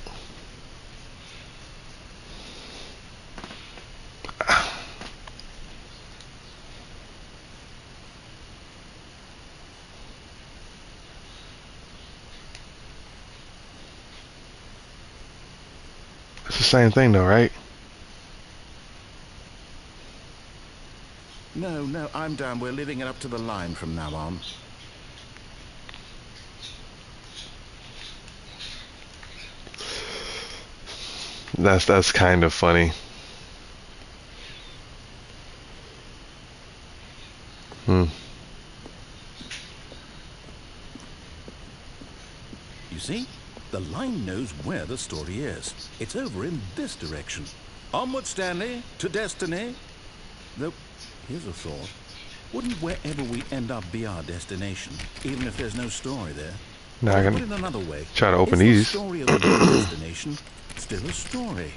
It's the same thing though, right? No, I'm down. We're leaving it up to the line from now on. That's kind of funny. You see? The line knows where the story is. It's over in this direction. Onward, Stanley, to destiny. Though, here's a thought. Wouldn't wherever we end up be our destination, even if there's no story there? Now I Put it can another way. try to open Is these. the story of the destination still a story?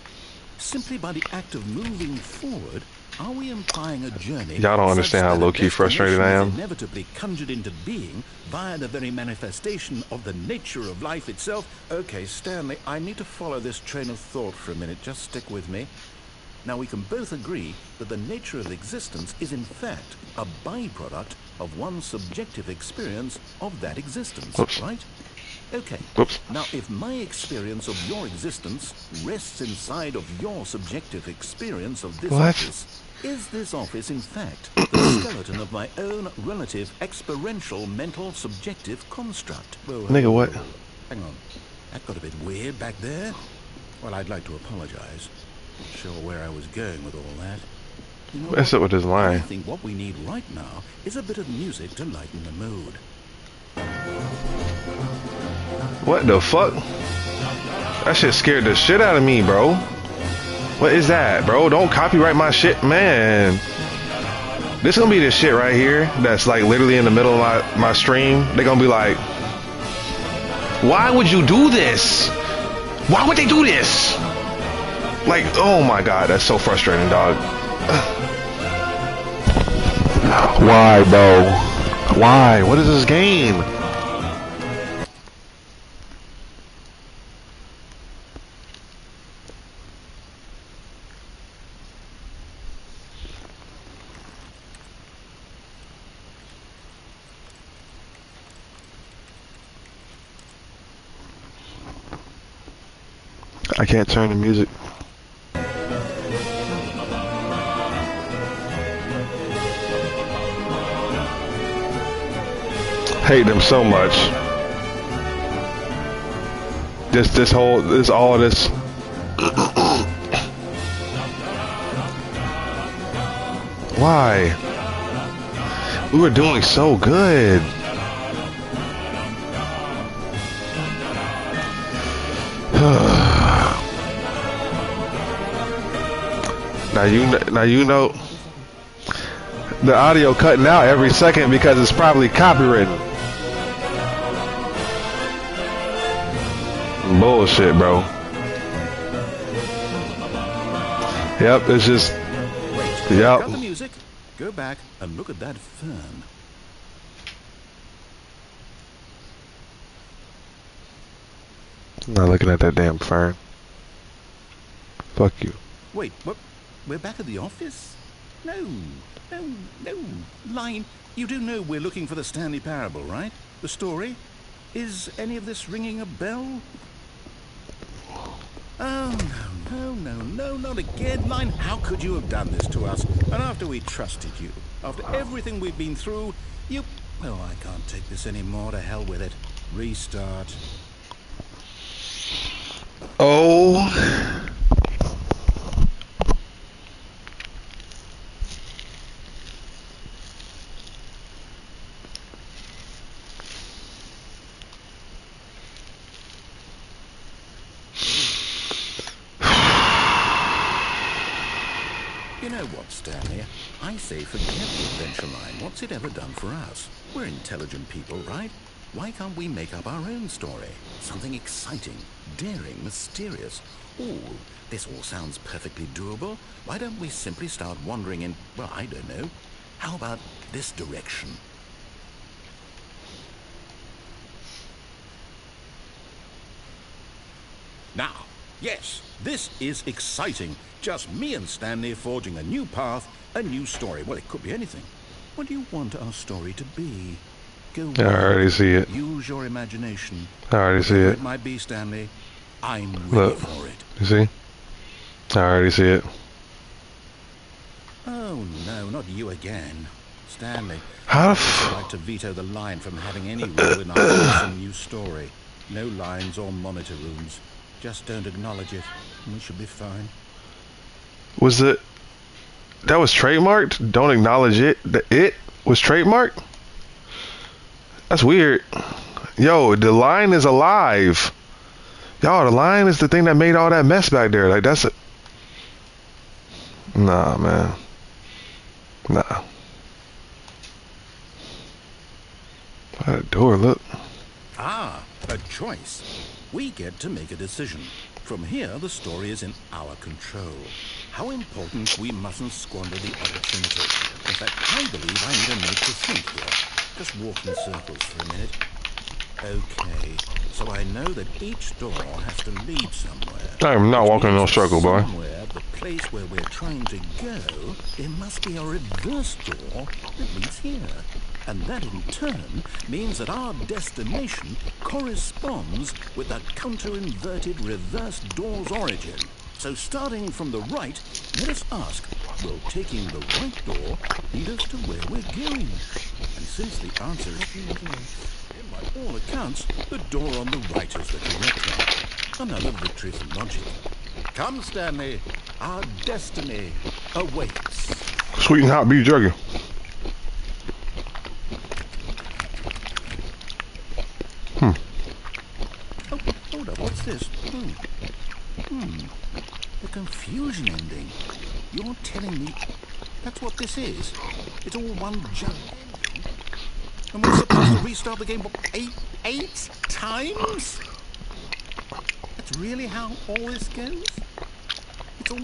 Simply by the act of moving forward, are we implying a journey? Y'all don't understand how such that a low-key frustrated I destination am. is inevitably conjured into being via the very manifestation of the nature of life itself? Okay, Stanley, I need to follow this train of thought for a minute. Just stick with me. Now, we can both agree that the nature of existence is in fact a byproduct of one's subjective experience of that existence, Oops. right? Okay. Oops. Now, if my experience of your existence rests inside of your subjective experience of this What? office, is this office in fact the skeleton of my own relative experiential mental subjective construct? Whoa, Nigga, what? Hang on. That got a bit weird back there. Well, I'd like to apologize. Not sure where I was going with all that. You know What's what? up with this I line? think what we need right now is a bit of music to lighten the mood. What the fuck? That shit scared the shit out of me, bro. What is that, bro? Don't copyright my shit, man. This gonna be the shit right here that's like literally in the middle of my stream. They gonna be like, why would you do this? Why would they do this? Like, oh my god, that's so frustrating, dog. Why, bro? Why? What is this game? I can't turn the music. Hate them so much. All of this. Why? We were doing so good. Now you know the audio cutting out every second because it's probably copywritten. Bullshit, bro. Yep, it's just. Wait, Yep. got the music. Go back and look at that fern. I'm not looking at that damn fern. Fuck you. Wait, what? We're back at the office? No. Line, you do know we're looking for the Stanley Parable, right? The story? Is any of this ringing a bell? Oh, no, not again. Line, how could you have done this to us? And after we trusted you, after everything we've been through, you... Oh, I can't take this anymore. To hell with it. Restart. Oh. You know what, Stanley? I say forget the adventure line. What's it ever done for us? We're intelligent people, right? Why can't we make up our own story? Something exciting, daring, mysterious. Ooh, this all sounds perfectly doable. Why don't we simply start wandering in, well, I don't know. How about this direction? Now, yes, this is exciting. Just me and Stanley forging a new path, a new story. Well, it could be anything. What do you want our story to be? Go I already see it. Use your imagination. I already see Whatever it. it might be, Stanley. I'm ready Look. for it. You see? I already see it. Oh, no, not you again. Stanley, How the I'd like to veto the line from having any role in our awesome new story. No lines or monitor rooms. Just don't acknowledge it, and we should be fine. Was it? That was trademarked? Don't acknowledge it. It was trademarked? That's weird. Yo, the line is alive. Y'all, the line is the thing that made all that mess back there. Like, that's it. Nah, man. Nah. That door, look. Ah, a choice. We get to make a decision. From here, the story is in our control. How important we mustn't squander the opportunity. In fact, I believe I need a minute to think here. Just walk in circles for a minute. Okay, so I know that each door has to lead somewhere. I'm not Which walking in no means circle, boy. somewhere, the place where we're trying to go, there must be a reverse door that leads here. And that in turn means that our destination corresponds with the counter-inverted reverse door's origin. So starting from the right, let us ask, will taking the right door lead us to where we're going? And since the answer is then by all accounts, the door on the right is the correct one. Another victory for logic. Come, Stanley, our destiny awaits. Sweet and hot beef jerky. Oh, hold up, what's this? The confusion ending. You're telling me that's what this is? It's all one giant ending? And we're supposed to restart the game eight times? That's really how all this goes? It's all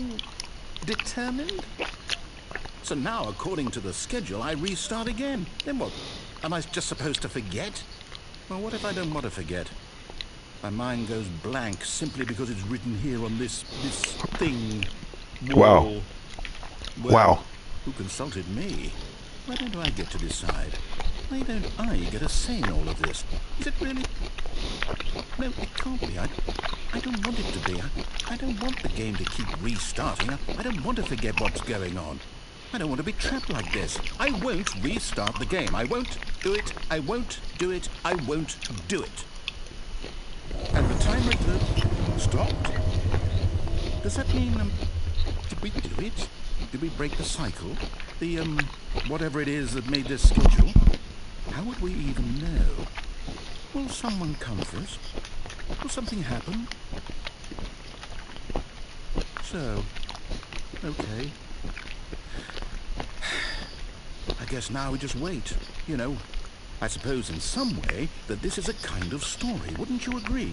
determined? So now, according to the schedule, I restart again. Then what? Am I just supposed to forget? Well, what if I don't want to forget? My mind goes blank simply because it's written here on this thing. Wall. Wow. Well, Wow. who consulted me? Why don't I get to decide? Why don't I get a say in all of this? Is it really? No, it can't be. I don't want it to be. I don't want the game to keep restarting. I don't want to forget what's going on. I don't want to be trapped like this. I won't restart the game. I won't do it. I won't do it. I won't do it. And the timer stopped. Does that mean, did we do it? Did we break the cycle? The, whatever it is that made this schedule? How would we even know? Will someone come for us? Will something happen? So, okay. I guess now we just wait, you know. I suppose in some way that this is a kind of story, wouldn't you agree?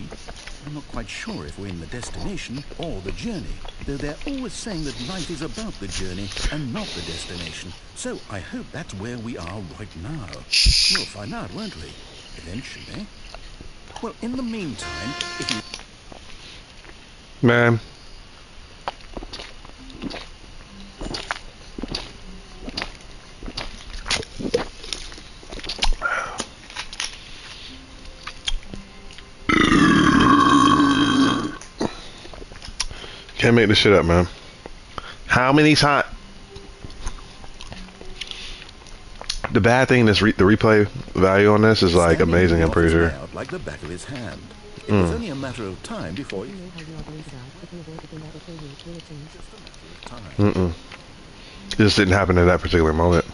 I'm not quite sure if we're in the destination or the journey, though they're always saying that life is about the journey and not the destination. So I hope that's where we are right now. We'll find out, won't we? Eventually. Well, in the meantime, if you... Man. Can't make this shit up, man. How many times? The bad thing is the replay value on this is like Stanley amazing. knew I'm pretty the sure. layout like the back of his hand. It was only a matter of time before You you... know how you are going to die. If you avoid the thing that will kill you, will it change? Just a matter of time. It just didn't happen in that particular moment.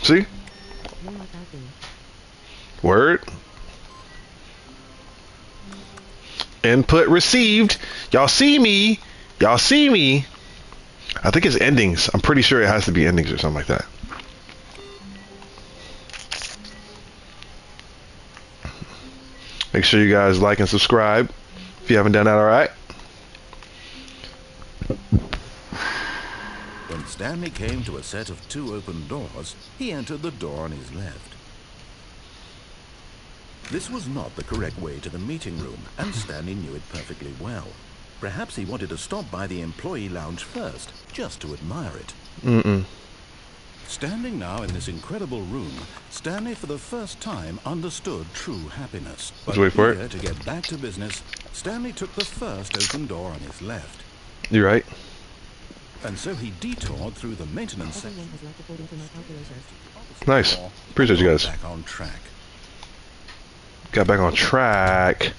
See? You're not that thing. Word. Input received. Y'all see me. Y'all see me. I think it's endings. I'm pretty sure it has to be endings or something like that. Make sure you guys like and subscribe if you haven't done that alright. When Stanley came to a set of 2 open doors, he entered the door on his left. This was not the correct way to the meeting room, and Stanley knew it perfectly well. Perhaps he wanted to stop by the employee lounge first, just to admire it. Standing now in this incredible room, Stanley for the first time understood true happiness. But Let's wait for here, to get back to business, Stanley took the first open door on his left. You're right. And so he detoured through the maintenance section. Everyone has left according to my calculations. Nice. Appreciate you guys. Back on track. Got back on track.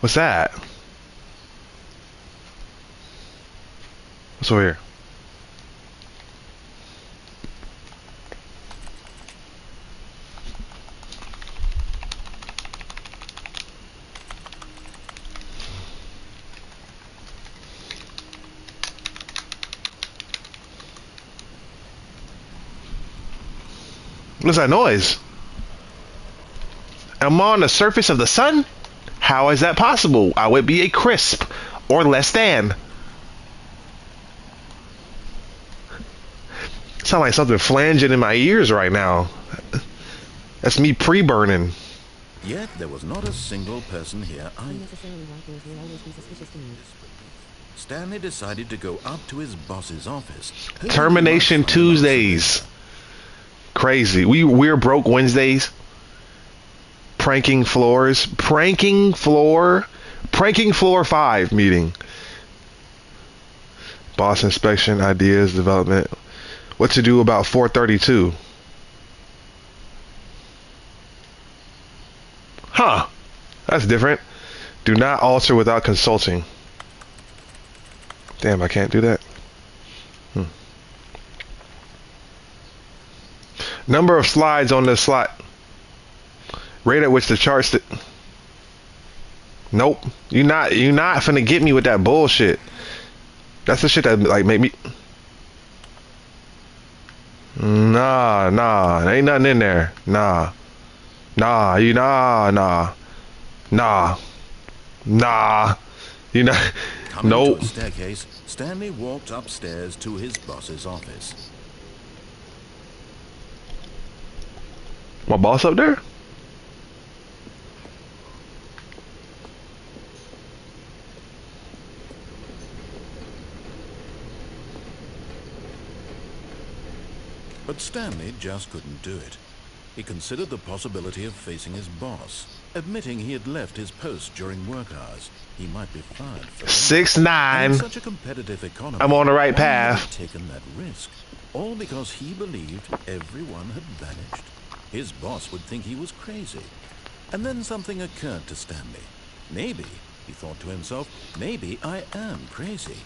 What's that? What's over here? What's that noise? Am I on the surface of the sun? How is that possible? I would be a crisp or less than. Sound like something flanging in my ears right now. That's me pre-burning. Yet there was not a single person here either. Unnecessarily white doors will always be suspicious to me. Stanley decided to go up to his boss's office. Termination Tuesdays. Crazy. We're broke Wednesdays. Pranking floors. Pranking floor 5 meeting. Boss inspection, ideas, development. What to do about 432? Huh. That's different. Do not alter without consulting. Damn, I can't do that. Number of slides on this slot. Rate at which the charts that. Nope. You not finna get me with that bullshit. That's the shit that like made me. Nah. There ain't nothing in there. Nah. You nah. You know. Coming Nope. to a staircase, Stanley walked upstairs to his boss's office. My boss up there? But Stanley just couldn't do it. He considered the possibility of facing his boss, admitting he had left his post during work hours. He might be fired for 6'9". in such a competitive economy. I'm on the right why path. had he taken that risk? All because he believed everyone had vanished. His boss would think he was crazy. And then something occurred to Stanley. Maybe, he thought to himself, maybe I am crazy.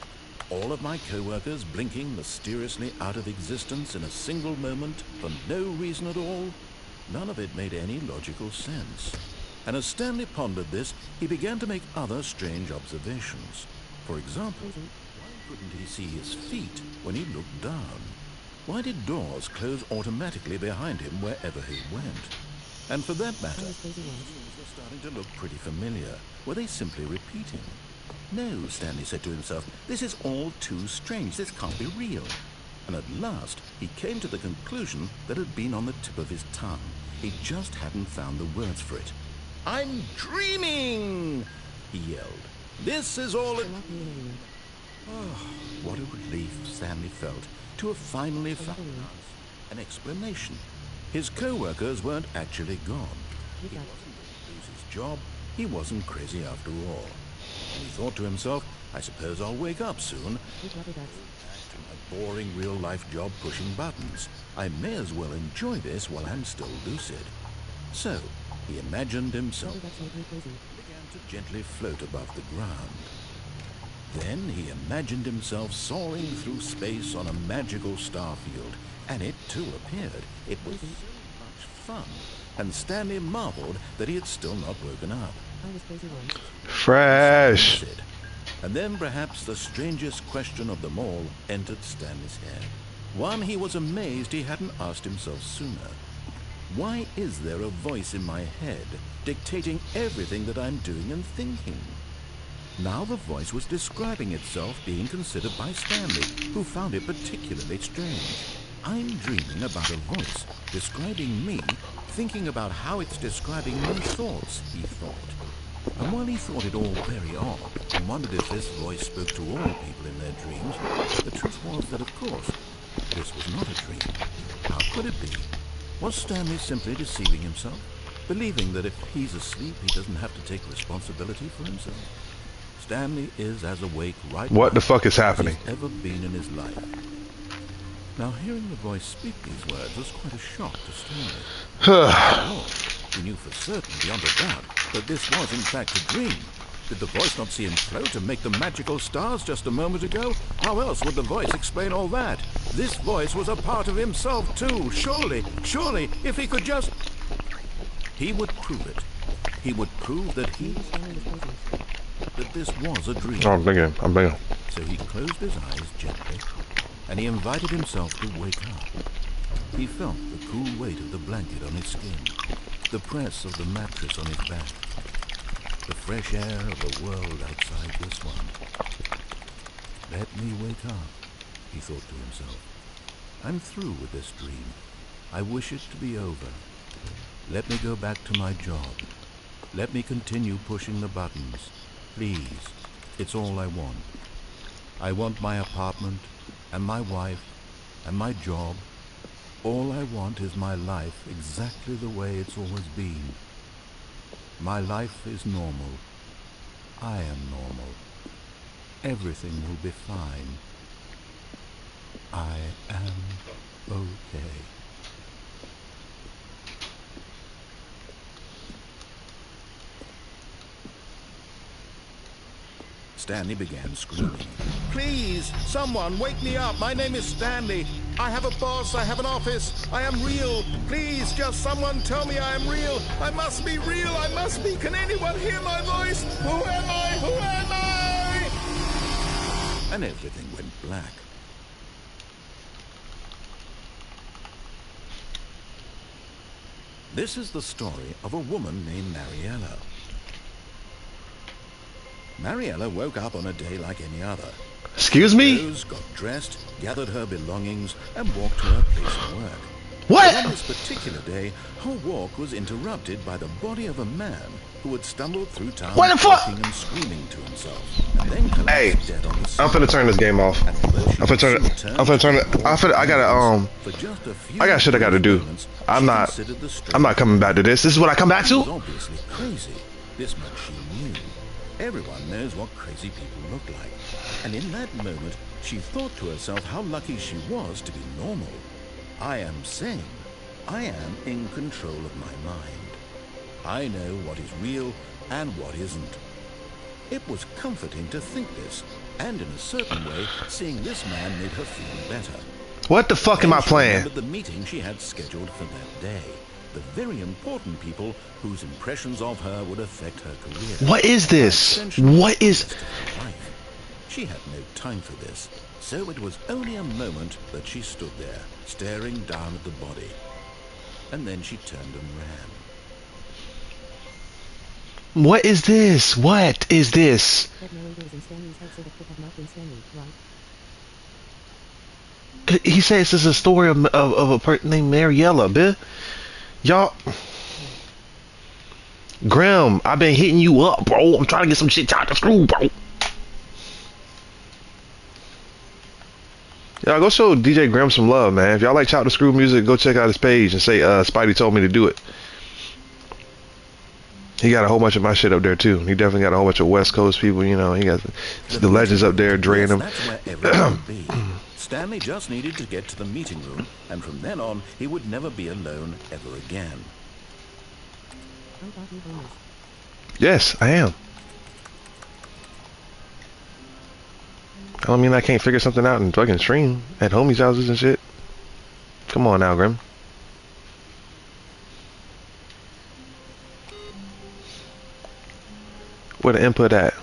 All of my co-workers blinking mysteriously out of existence in a single moment for no reason at all. None of it made any logical sense. And as Stanley pondered this, he began to make other strange observations. For example, why couldn't he see his feet when he looked down? Why did doors close automatically behind him wherever he went? And for that matter, things were starting to look pretty familiar. Were they simply repeating? No, Stanley said to himself, this is all too strange. This can't be real. And at last, he came to the conclusion that had been on the tip of his tongue. He just hadn't found the words for it. I'm dreaming, he yelled. This is all it... Oh, what a relief Stanley felt to have finally found an explanation. His co-workers weren't actually gone. He wasn't going to lose his job. He wasn't crazy after all. And he thought to himself, I suppose I'll wake up soon. Back to my boring real-life job pushing buttons. I may as well enjoy this while I'm still lucid. So, he imagined himself began to gently float above the ground. Then he imagined himself soaring through space on a magical star field, and it too appeared. It was so much fun, and Stanley marveled that he had still not woken up. Fresh. And then perhaps the strangest question of them all entered Stanley's head. One he was amazed he hadn't asked himself sooner. Why is there a voice in my head dictating everything that I'm doing and thinking? Now the voice was describing itself being considered by Stanley, who found it particularly strange. I'm dreaming about a voice describing me, thinking about how it's describing my thoughts, he thought. And while he thought it all very odd, and wondered if this voice spoke to all people in their dreams, the truth was that, of course, this was not a dream. How could it be? Was Stanley simply deceiving himself, believing that if he's asleep, he doesn't have to take responsibility for himself? Stanley is as awake right now What the fuck is as happening? he's ever been in his life. Now, hearing the voice speak these words was quite a shock to Stanley. He knew for certain, beyond a doubt, that this was in fact a dream. Did the voice not see him float and make the magical stars just a moment ago? How else would the voice explain all that? This voice was a part of himself too. Surely, if he could just... He would prove it. He would prove that this was a dream. Oh, I'm thinking. So he closed his eyes gently, and he invited himself to wake up. He felt the cool weight of the blanket on his skin, the press of the mattress on his back, the fresh air of the world outside this one. Let me wake up, he thought to himself. I'm through with this dream. I wish it to be over. Let me go back to my job. Let me continue pushing the buttons. Please, it's all I want. I want my apartment, and my wife, and my job. All I want is my life exactly the way it's always been. My life is normal. I am normal. Everything will be fine. I am okay. Stanley began screaming. Please, someone, wake me up. My name is Stanley. I have a boss. I have an office. I am real. Please, just someone tell me I am real. I must be real. I must be. Can anyone hear my voice? Who am I? Who am I? And everything went black. This is the story of a woman named Mariella. Mariella woke up on a day like any other. Excuse me? Rose, got dressed, gathered her belongings, and walked to her place of work. What? But on this particular day, her walk was interrupted by the body of a man who had stumbled through town, What the fuck? talking and screaming to himself, and then collapsed Hey, dead on the I'm side. finna turn this game off. And although she I'm finna turn it. returned I'm finna turn it. to the I gotta for just a few I got shit I gotta do. moments, I'm she not. considered the I'm not coming back to this. This is what I come back She was to. obviously crazy. This much she knew. Everyone knows what crazy people look like. And in that moment, she thought to herself how lucky she was to be normal. I am sane. I am in control of my mind. I know what is real and what isn't. It was comforting to think this, and in a certain way, seeing this man made her feel better. What the fuck am I Then she playing? remembered the meeting she had scheduled for that day. The very important people whose impressions of her would affect her career. What is this? Essentially, What is? the rest of her life. She had no time for this, so it was only a moment that she stood there, staring down at the body. And then she turned and ran. What is this? What is this? That narrator is in Stanley's head, so that could have not been Stanley, right? He says this is a story of a person named Mariella, bitch. Y'all. Grim, I've been hitting you up, bro. I'm trying to get some shit out the screw, bro. Y'all go show DJ Grim some love, man. If y'all like Chop the Screw music, go check out his page and say Spidey told me to do it. He got a whole bunch of my shit up there too. He definitely got a whole bunch of West Coast people, you know. He got the legends up there, Dre and them. That's where everyone would be. Stanley just needed to get to the meeting room, and from then on, he would never be alone ever again. I thought you homeless. Yes, I am. I don't mean I can't figure something out and fucking stream at homies' houses and shit. Come on now, Grim. Where the input at?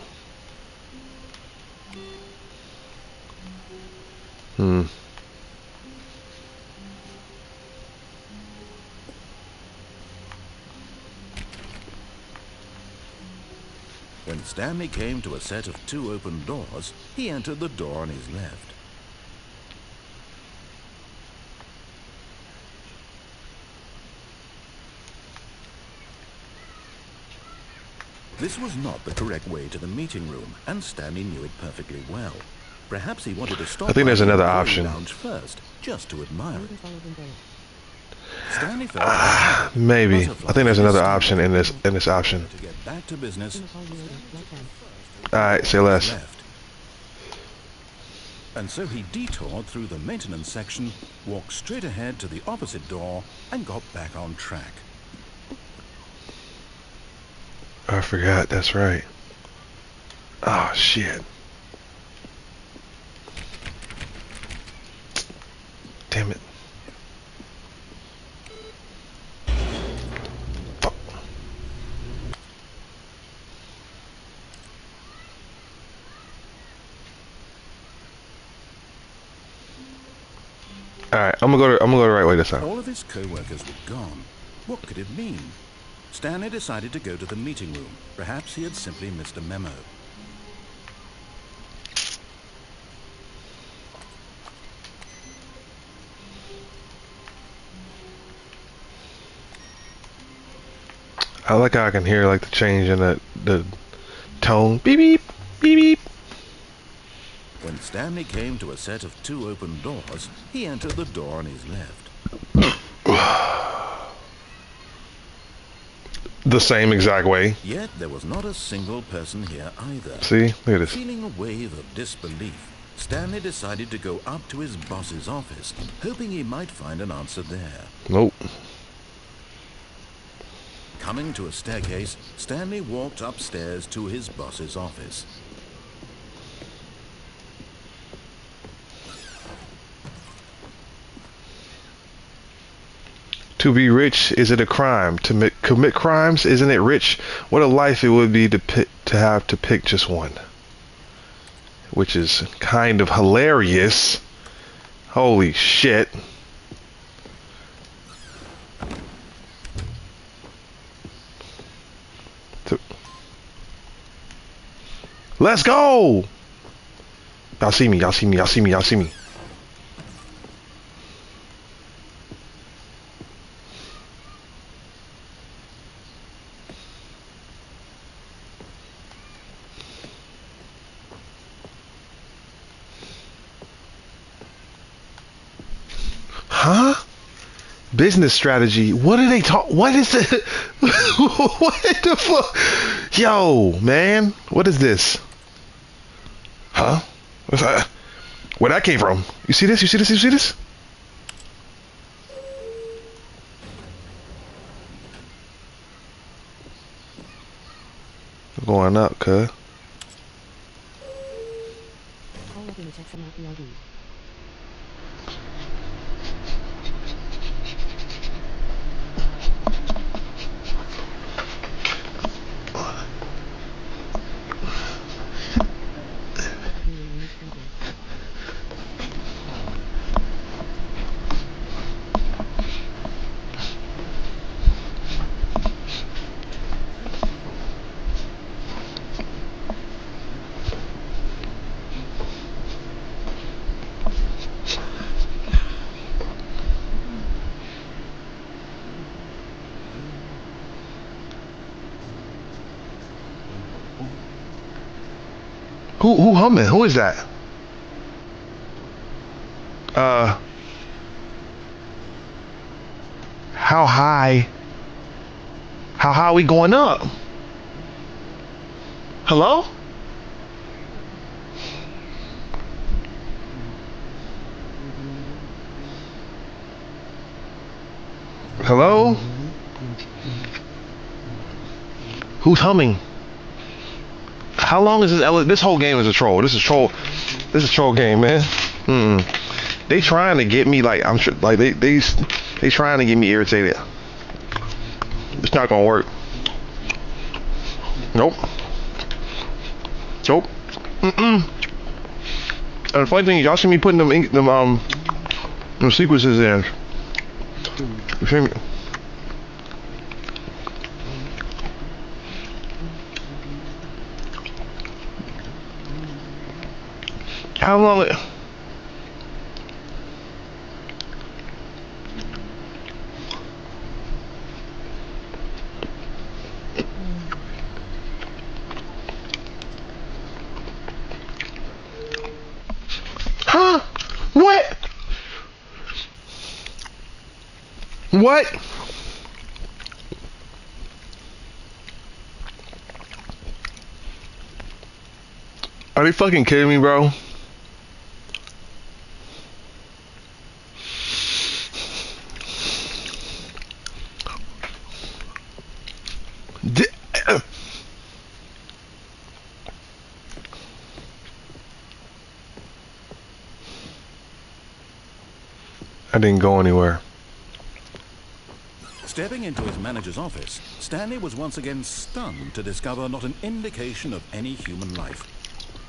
When Stanley came to a set of 2 open doors, he entered the door on his left. This was not the correct way to the meeting room, and Stanley knew it perfectly well. Perhaps he wanted to stop I think there's by the another employee option. lounge first, just to admire You it. can follow him there. Stanley felt Maybe. I butterflies think there's another stung option in this option. to get back to business. Gonna call you later, like that. Alright, say less. Left. And so he detoured through the maintenance section, walked straight ahead to the opposite door, and got back on track. I forgot, that's right. Oh shit. Damn it. Fuck. Alright, I'm gonna go the right way this time. All of his co-workers were gone. What could it mean? Stanley decided to go to the meeting room. Perhaps he had simply missed a memo. I like how I can hear like the change in the tone. Beep beep beep beep. When Stanley came to a set of 2 open doors, he entered the door on his left. The same exact way. Yet there was not a single person here either. See? Look at this. Feeling a wave of disbelief, Stanley decided to go up to his boss's office, hoping he might find an answer there. Nope. Coming to a staircase, Stanley walked upstairs to his boss's office. To be rich, is it a crime? To commit crimes, isn't it rich? What a life it would be to have to pick just one. Which is kind of hilarious. Holy shit. Let's go! Y'all see me, y'all see me, y'all see me, y'all see me. Huh? Business strategy. What are they talk? What is it? What the fuck? Yo, man. What is this? Huh? What's that? Where that came from? You see this? You see this? You see this? Going up, cuz. All up in the text from RPRD. Who humming? Who is that? How high? How high are we going up? Hello? Hello? Who's humming? How long is this? This whole game is a troll. This is troll. This is a troll game, man. They trying to get me like I'm sure like they trying to get me irritated. It's not gonna work. Nope. Nope. And the funny thing is, y'all see me putting them sequences in. You see me? How long it? Huh? What? What? Are they fucking kidding me, bro? I didn't go anywhere. Stepping into his manager's office, Stanley was once again stunned to discover not an indication of any human life.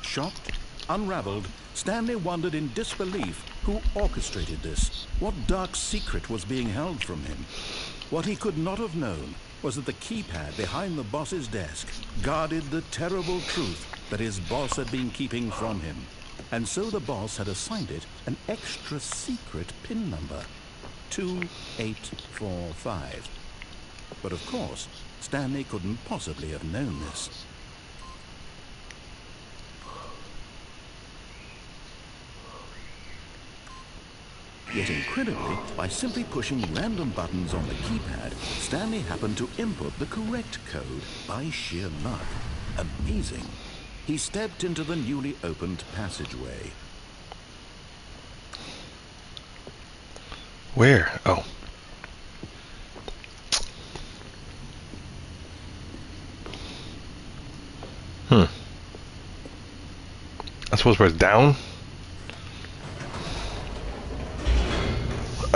Shocked, unraveled, Stanley wondered in disbelief who orchestrated this. What dark secret was being held from him? What he could not have known was that the keypad behind the boss's desk guarded the terrible truth that his boss had been keeping from him. And so the boss had assigned it an extra secret PIN number, 2845. But of course, Stanley couldn't possibly have known this. Yet incredibly, by simply pushing random buttons on the keypad, Stanley happened to input the correct code by sheer luck. Amazing. He stepped into the newly opened passageway. Where? Oh. I suppose to press down?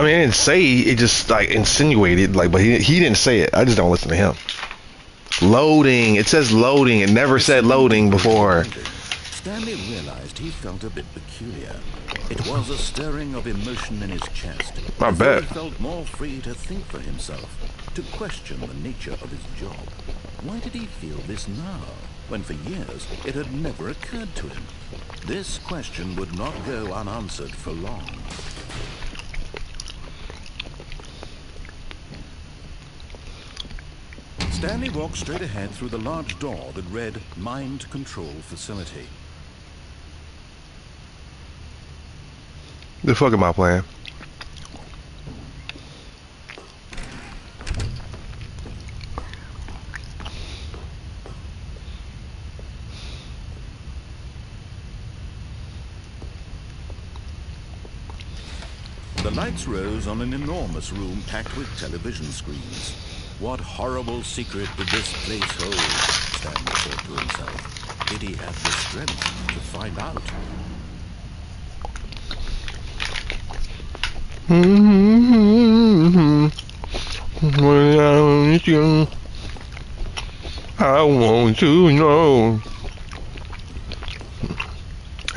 I mean, it didn't say. It just like insinuated. Like, but he didn't say it. I just don't listen to him. Loading. It says loading. It never said loading before. Stanley realized he felt a bit peculiar. It was a stirring of emotion in his chest. I bet. He felt more free to think for himself, to question the nature of his job. Why did he feel this now, when for years it had never occurred to him? This question would not go unanswered for long. Stanley walked straight ahead through the large door that read Mind Control Facility. The fuck am I playing? The lights rose on an enormous room packed with television screens. What horrible secret did this place hold? Stanley thought to himself. Did he have the strength to find out? I want to know,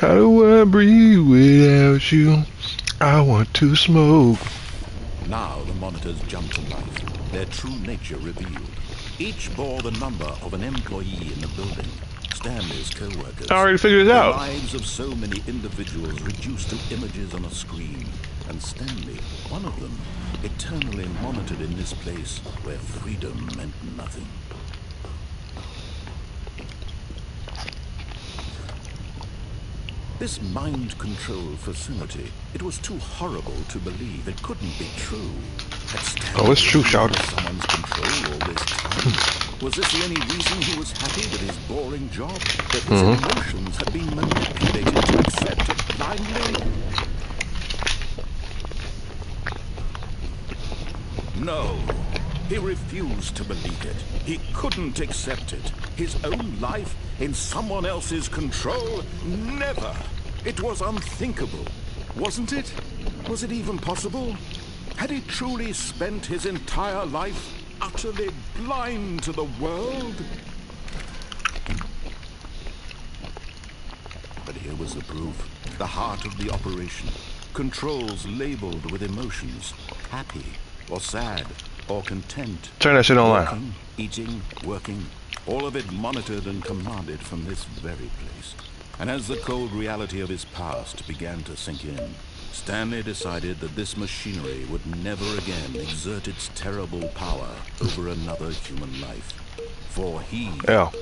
how do I breathe without you? I want to smoke. Now the monitors jumped to life, their true nature revealed. Each bore the number of an employee in the building. Stanley's co-workers. I already figured it out. The lives of so many individuals reduced to images on a screen. And Stanley, one of them, eternally monitored in this place where freedom meant nothing. This mind control facility, it was too horrible to believe. It couldn't be true. Had Stanley it's true, been under shout. someone's control all this time? Was this the only reason he was happy with his boring job? That his emotions had been manipulated to accept it blindly? No. He refused to believe it. He couldn't accept it. His own life in someone else's control? Never. It was unthinkable. Wasn't it? Was it even possible? Had he truly spent his entire life utterly blind to the world? But here was the proof. The heart of the operation. Controls labeled with emotions. Happy or sad or content. Turn that shit on loud. Working, eating, working. All of it monitored and commanded from this very place. And as the cold reality of his past began to sink in, Stanley decided that this machinery would never again exert its terrible power over another human life. For he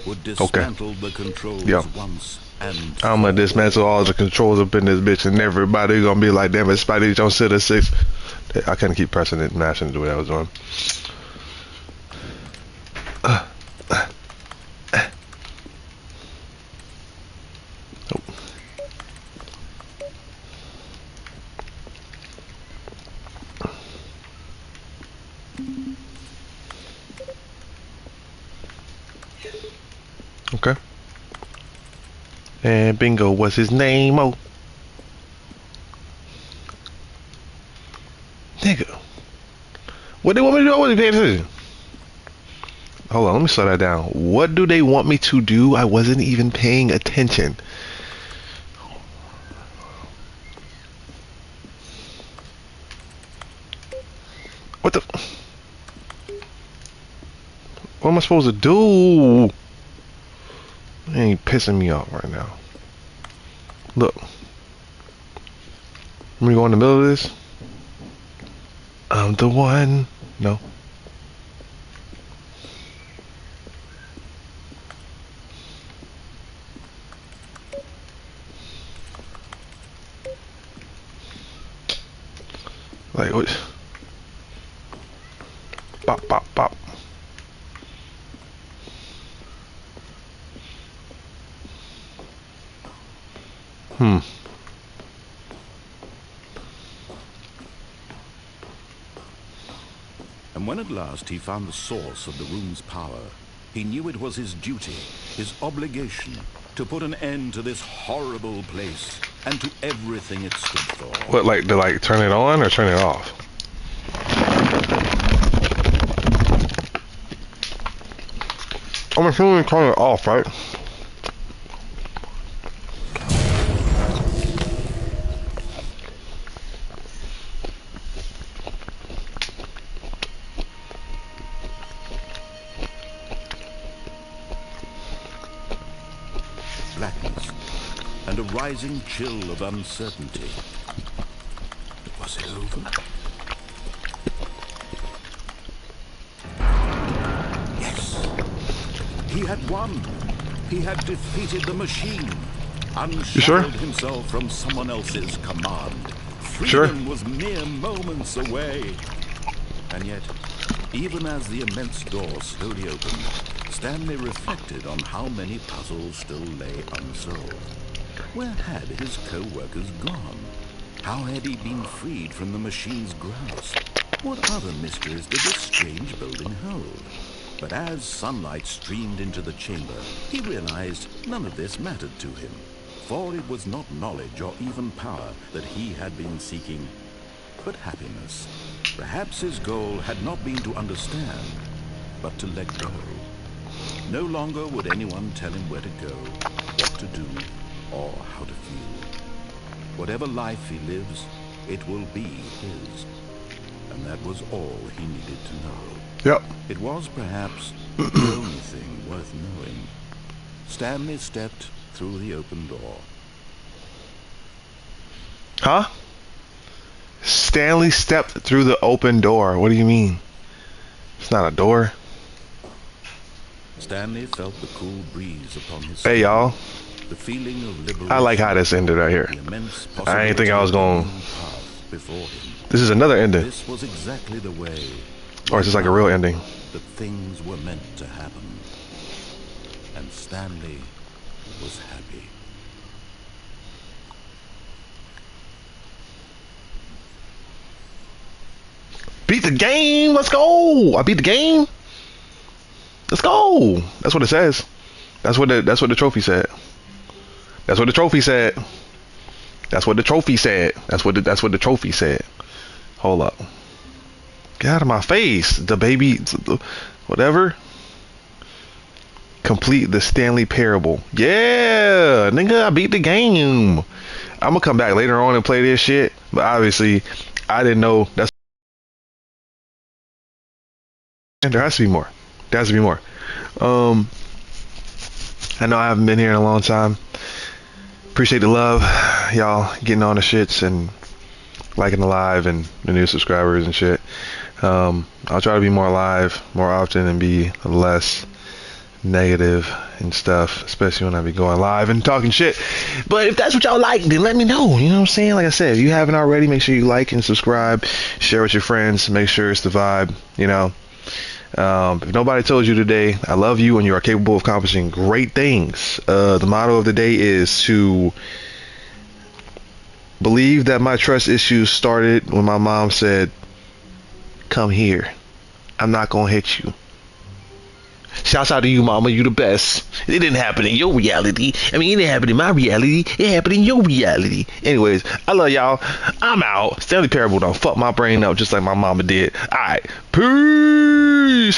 would dismantle the controls once and I'm gonna dismantle all the controls up in this bitch, and everybody gonna be like, damn it, Spidey don't sit at 6. I couldn't keep pressing it, mashing it the way I was doing. Okay. And bingo, what's his name? Oh. Nigga. What they want me to do? I wasn't paying attention. Hold on, let me slow that down. What do they want me to do? I wasn't even paying attention. What the? What am I supposed to do? It ain't pissing me off right now. Look. Let me go in the middle of this. I'm the one. No. Like what? Pop, pop, pop. And when at last he found the source of the room's power, he knew it was his duty, his obligation, to put an end to this horrible place and to everything it stood for. What, like to turn it on or turn it off? I'm assuming turn it off, right? Blackness and a rising chill of uncertainty. Was it over? Yes. He had won. He had defeated the machine. You sure? Unshackled himself from someone else's command. Sure. Freedom was mere moments away. And yet, even as the immense door slowly opened, Stanley reflected on how many puzzles still lay unsolved. Where had his co-workers gone? How had he been freed from the machine's grasp? What other mysteries did this strange building hold? But as sunlight streamed into the chamber, he realized none of this mattered to him. For it was not knowledge or even power that he had been seeking, but happiness. Perhaps his goal had not been to understand, but to let go. No longer would anyone tell him where to go, what to do, or how to feel. Whatever life he lives, it will be his. And that was all he needed to know. Yep. It was perhaps the only thing worth knowing. Stanley stepped through the open door. Huh? Stanley stepped through the open door. What do you mean? It's not a door. Stanley felt the cool breeze upon his Hey, skin, y'all. the feeling of liberation. I like how this ended right here. The immense I ain't think I was possibility going. of the path before him. This is another ending. This was exactly the way. Or is this like a real ending? That things were meant to happen. And Stanley was happy. Beat the game. Let's go. I beat the game. Let's go. That's what it says. That's what the trophy said. That's what the trophy said. That's what the trophy said. That's what the trophy said. Hold up. Get out of my face. The baby, whatever. Complete the Stanley Parable. Yeah, nigga, I beat the game. I'm gonna come back later on and play this shit. But obviously, I didn't know that's. And there has to be more. There has to be more. I know I haven't been here in a long time. Appreciate the love, y'all getting on the shits and liking the live and the new subscribers and shit. I'll try to be more live more often and be less negative and stuff, especially when I be going live and talking shit. But if that's what y'all like, then let me know. You know what I'm saying? Like I said, if you haven't already, make sure you like and subscribe, share with your friends, make sure it's the vibe, you know. If nobody told you today, I love you and you are capable of accomplishing great things. The motto of the day is to believe that my trust issues started when my mom said, "Come here. I'm not gonna hit you." Shouts out to you, mama. You the best. It didn't happen in your reality. I mean, it didn't happen in my reality. It happened in your reality. Anyways, I love y'all. I'm out. Stanley Parable don't fuck my brain up just like my mama did. Alright. Peace.